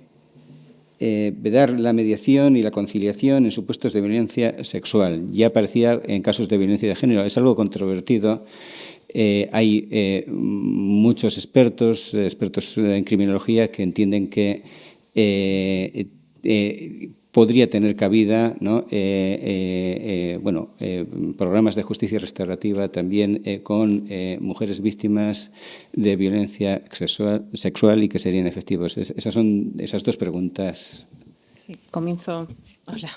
vedar la mediación y la conciliación en supuestos de violencia sexual. Ya aparecía en casos de violencia de género. Es algo controvertido. Hay muchos expertos en criminología que entienden que podría tener cabida, ¿no? Programas de justicia restaurativa también con mujeres víctimas de violencia sexual y que serían efectivos. Esas son esas dos preguntas. Sí, comienzo. Hola.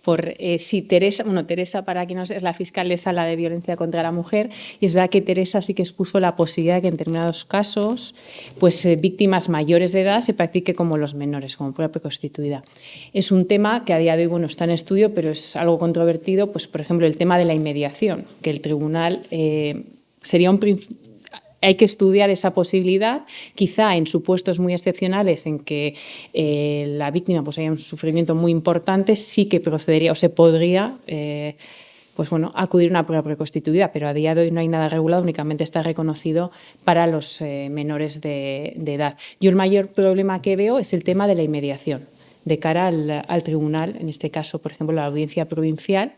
Por si Teresa, Teresa, para quien no sé, es la fiscal de sala de violencia contra la mujer, y es verdad que Teresa sí que expuso la posibilidad de que en determinados casos, pues víctimas mayores de edad se practique como los menores, como prueba preconstituida. Es un tema que a día de hoy está en estudio, pero es algo controvertido, pues por ejemplo el tema de la inmediación, que el tribunal sería un principio. Hay que estudiar esa posibilidad, quizá en supuestos muy excepcionales en que la víctima pues, haya un sufrimiento muy importante, sí que procedería o se podría acudir a una prueba preconstituida, pero a día de hoy no hay nada regulado, únicamente está reconocido para los menores de edad. Yo el mayor problema que veo es el tema de la inmediación de cara al tribunal, en este caso, por ejemplo, la audiencia provincial,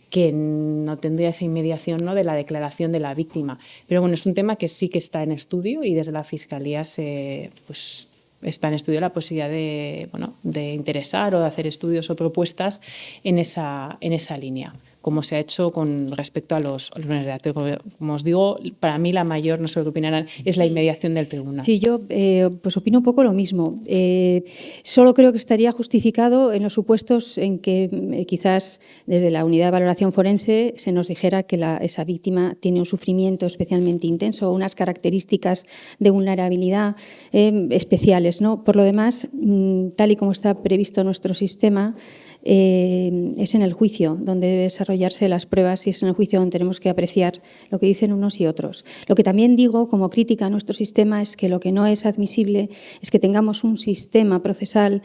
que no tendría esa inmediación, ¿no?, de la declaración de la víctima. Pero bueno, es un tema que sí que está en estudio y desde la Fiscalía está en estudio la posibilidad de interesar o de hacer estudios o propuestas en esa línea, como se ha hecho con respecto a los menores de edad. Pero, como os digo, para mí la mayor, no sé lo que opinarán, es la inmediación del tribunal. Sí, yo pues opino un poco lo mismo. Solo creo que estaría justificado en los supuestos en que quizás desde la unidad de valoración forense se nos dijera que esa víctima tiene un sufrimiento especialmente intenso o unas características de vulnerabilidad especiales, ¿no? Por lo demás, tal y como está previsto nuestro sistema, es en el juicio donde debe desarrollarse las pruebas y es en el juicio donde tenemos que apreciar lo que dicen unos y otros. Lo que también digo como crítica a nuestro sistema es que lo que no es admisible es que tengamos un sistema procesal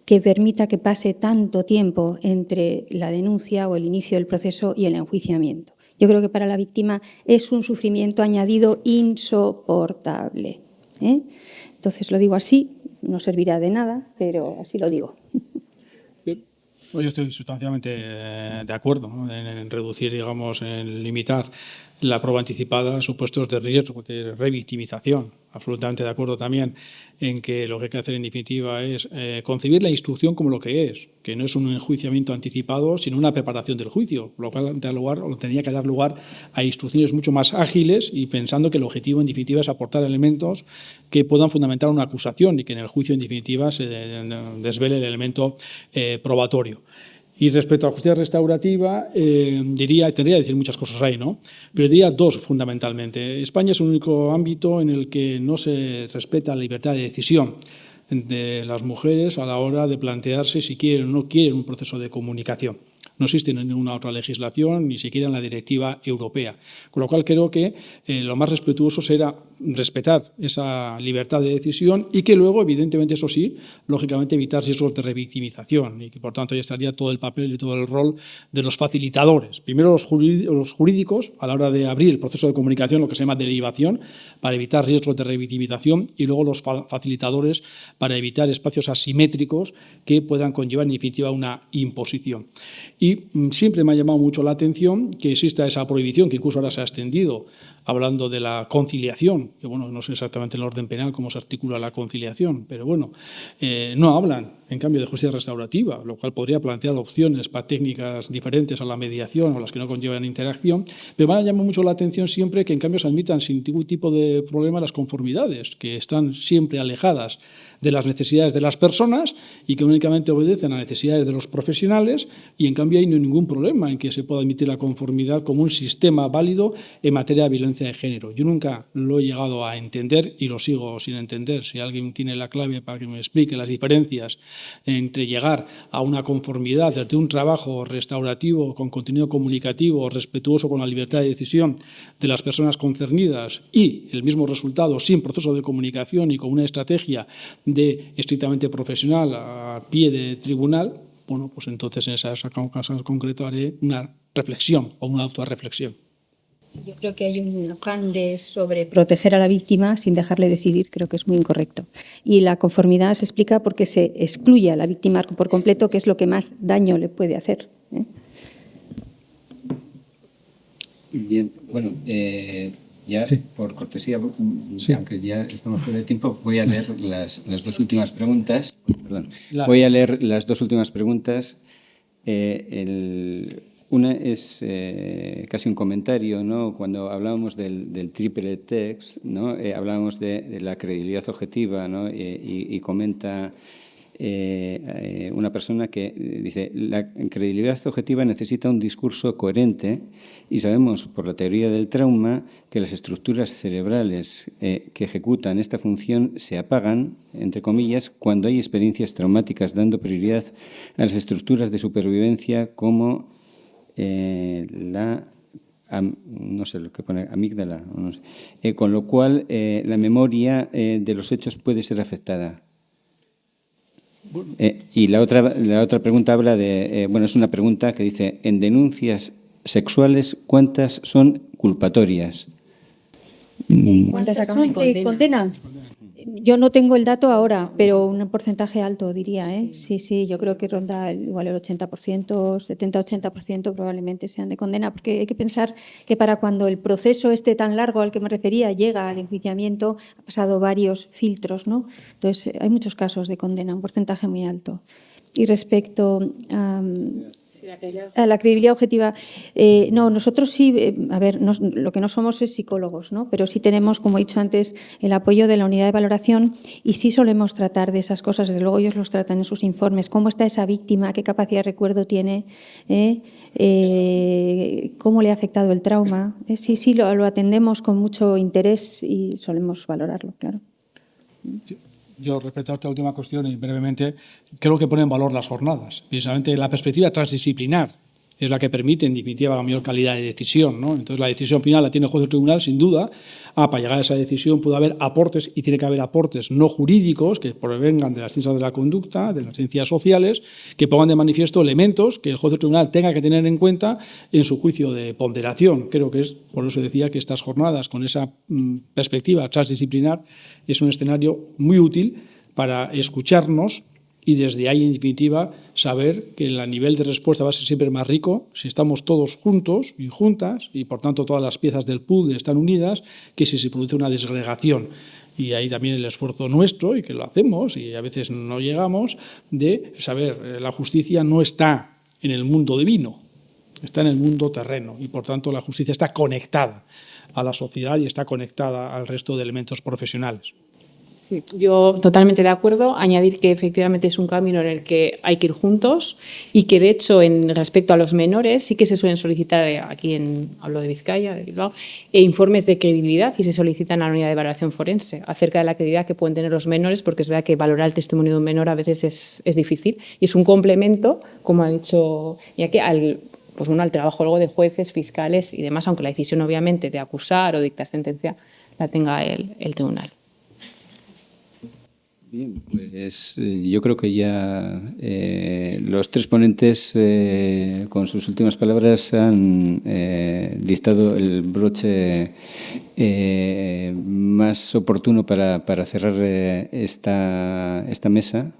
que permita que pase tanto tiempo entre la denuncia o el inicio del proceso y el enjuiciamiento. Yo creo que para la víctima es un sufrimiento añadido insoportable. Entonces lo digo así, no servirá de nada, pero así lo digo. Yo estoy sustancialmente de acuerdo, ¿no?, en reducir, digamos, en limitar la prueba anticipada a supuestos de riesgo, de revictimización. Absolutamente de acuerdo también en que lo que hay que hacer en definitiva es concebir la instrucción como lo que no es un enjuiciamiento anticipado, sino una preparación del juicio, lo cual tenía que dar lugar a instrucciones mucho más ágiles y pensando que el objetivo en definitiva es aportar elementos que puedan fundamentar una acusación y que en el juicio en definitiva se desvele el elemento probatorio. Y respecto a la justicia restaurativa, tendría que decir muchas cosas ahí, ¿no? Pero diría dos fundamentalmente. España es el único ámbito en el que no se respeta la libertad de decisión de las mujeres a la hora de plantearse si quieren o no quieren un proceso de comunicación. No existe en ninguna otra legislación, ni siquiera en la directiva europea. Con lo cual creo que lo más respetuoso será respetar esa libertad de decisión y que luego, evidentemente, eso sí, lógicamente evitar riesgos de revictimización y que, por tanto, ya estaría todo el papel y todo el rol de los facilitadores. Primero los jurídicos a la hora de abrir el proceso de comunicación, lo que se llama derivación, para evitar riesgos de revictimización, y luego los facilitadores para evitar espacios asimétricos que puedan conllevar, en definitiva, una imposición. Y siempre me ha llamado mucho la atención que exista esa prohibición, que incluso ahora se ha extendido, hablando de la conciliación, que bueno, no sé exactamente en el orden penal cómo se articula la conciliación, pero bueno, no hablan, en cambio, de justicia restaurativa, lo cual podría plantear opciones para técnicas diferentes a la mediación o las que no conllevan interacción, pero me ha llamado mucho la atención siempre que en cambio se admitan sin ningún tipo de problema las conformidades, que están siempre alejadas de las necesidades de las personas y que únicamente obedecen a necesidades de los profesionales, y en cambio no hay ningún problema en que se pueda admitir la conformidad como un sistema válido en materia de violencia violencia de género. Yo nunca lo he llegado a entender y lo sigo sin entender. Si alguien tiene la clave para que me explique las diferencias entre llegar a una conformidad desde un trabajo restaurativo con contenido comunicativo, respetuoso con la libertad de decisión de las personas concernidas y el mismo resultado sin proceso de comunicación y con una estrategia de estrictamente profesional a pie de tribunal, bueno, pues entonces en ese caso concreto haré una reflexión o una autorreflexión. Yo creo que hay un afán de sobreproteger a la víctima sin dejarle decidir, creo que es muy incorrecto. Y la conformidad se explica porque se excluye a la víctima por completo, que es lo que más daño le puede hacer. Bien, bueno, ya Sí. por cortesía, Sí. aunque ya estamos fuera de tiempo, voy a leer las dos últimas preguntas. Perdón. La- Voy a leer las dos últimas preguntas. Una es casi un comentario, ¿no? Cuando hablábamos del triple text, ¿no? Hablábamos de la credibilidad objetiva, ¿no? Y comenta una persona que dice: la credibilidad objetiva necesita un discurso coherente, y sabemos por la teoría del trauma que las estructuras cerebrales que ejecutan esta función se apagan, entre comillas, cuando hay experiencias traumáticas, dando prioridad a las estructuras de supervivencia como no sé lo que pone, amígdala, no sé. Con lo cual la memoria de los hechos puede ser afectada. Y la otra pregunta habla de, bueno, es una pregunta que dice: en denuncias sexuales, ¿cuántas son culpatorias? ¿Cuántas ¿Cuántas acaban son en de condena? condena? Yo no tengo el dato ahora, pero un porcentaje alto, diría. Sí, yo creo que ronda igual el 80%, 70-80% probablemente sean de condena, porque hay que pensar que para cuando el proceso este tan largo al que me refería llega al enjuiciamiento, ha pasado varios filtros, ¿no? Entonces, hay muchos casos de condena, un porcentaje muy alto. Y respecto a la credibilidad objetiva, no, nosotros sí, a ver, lo que no somos es psicólogos, ¿no? Pero sí tenemos, como he dicho antes, el apoyo de la unidad de valoración y sí solemos tratar de esas cosas. Desde luego ellos los tratan en sus informes. ¿Cómo está esa víctima? ¿Qué capacidad de recuerdo tiene? ¿Cómo le ha afectado el trauma? Sí, lo atendemos con mucho interés y solemos valorarlo, claro. Yo, respecto a esta última cuestión, y brevemente, creo que pone en valor las jornadas. Precisamente la perspectiva transdisciplinar es la que permite, en definitiva, la mayor calidad de decisión, ¿no? Entonces, la decisión final la tiene el juez del tribunal, sin duda. Para llegar a esa decisión puede haber aportes, y tiene que haber aportes no jurídicos que provengan de las ciencias de la conducta, de las ciencias sociales, que pongan de manifiesto elementos que el juez del tribunal tenga que tener en cuenta en su juicio de ponderación. Creo que es, por eso decía que estas jornadas, con esa perspectiva transdisciplinar, es un escenario muy útil para escucharnos y desde ahí, en definitiva, saber que el nivel de respuesta va a ser siempre más rico si estamos todos juntos y juntas, y por tanto todas las piezas del puzzle están unidas, que si se produce una desgregación. Y ahí también el esfuerzo nuestro, y que lo hacemos y a veces no llegamos, de saber, la justicia no está en el mundo divino, está en el mundo terreno, y por tanto la justicia está conectada a la sociedad y está conectada al resto de elementos profesionales. Sí, yo totalmente de acuerdo. Añadir que efectivamente es un camino en el que hay que ir juntos y que, de hecho, respecto a los menores, sí que se suelen solicitar, hablo de Vizcaya, de Bilbao, informes de credibilidad, y se solicitan a la unidad de valoración forense acerca de la credibilidad que pueden tener los menores, porque es verdad que valorar el testimonio de un menor a veces es difícil, y es un complemento, como ha dicho Iñaki, al trabajo luego de jueces, fiscales y demás, aunque la decisión, obviamente, de acusar o dictar sentencia la tenga el tribunal. Bien, pues yo creo que ya los tres ponentes, con sus últimas palabras, han dictado el broche más oportuno para cerrar esta mesa.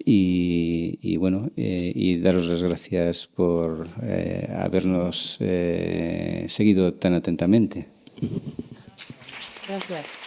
Y bueno, y daros las gracias por habernos seguido tan atentamente. Gracias.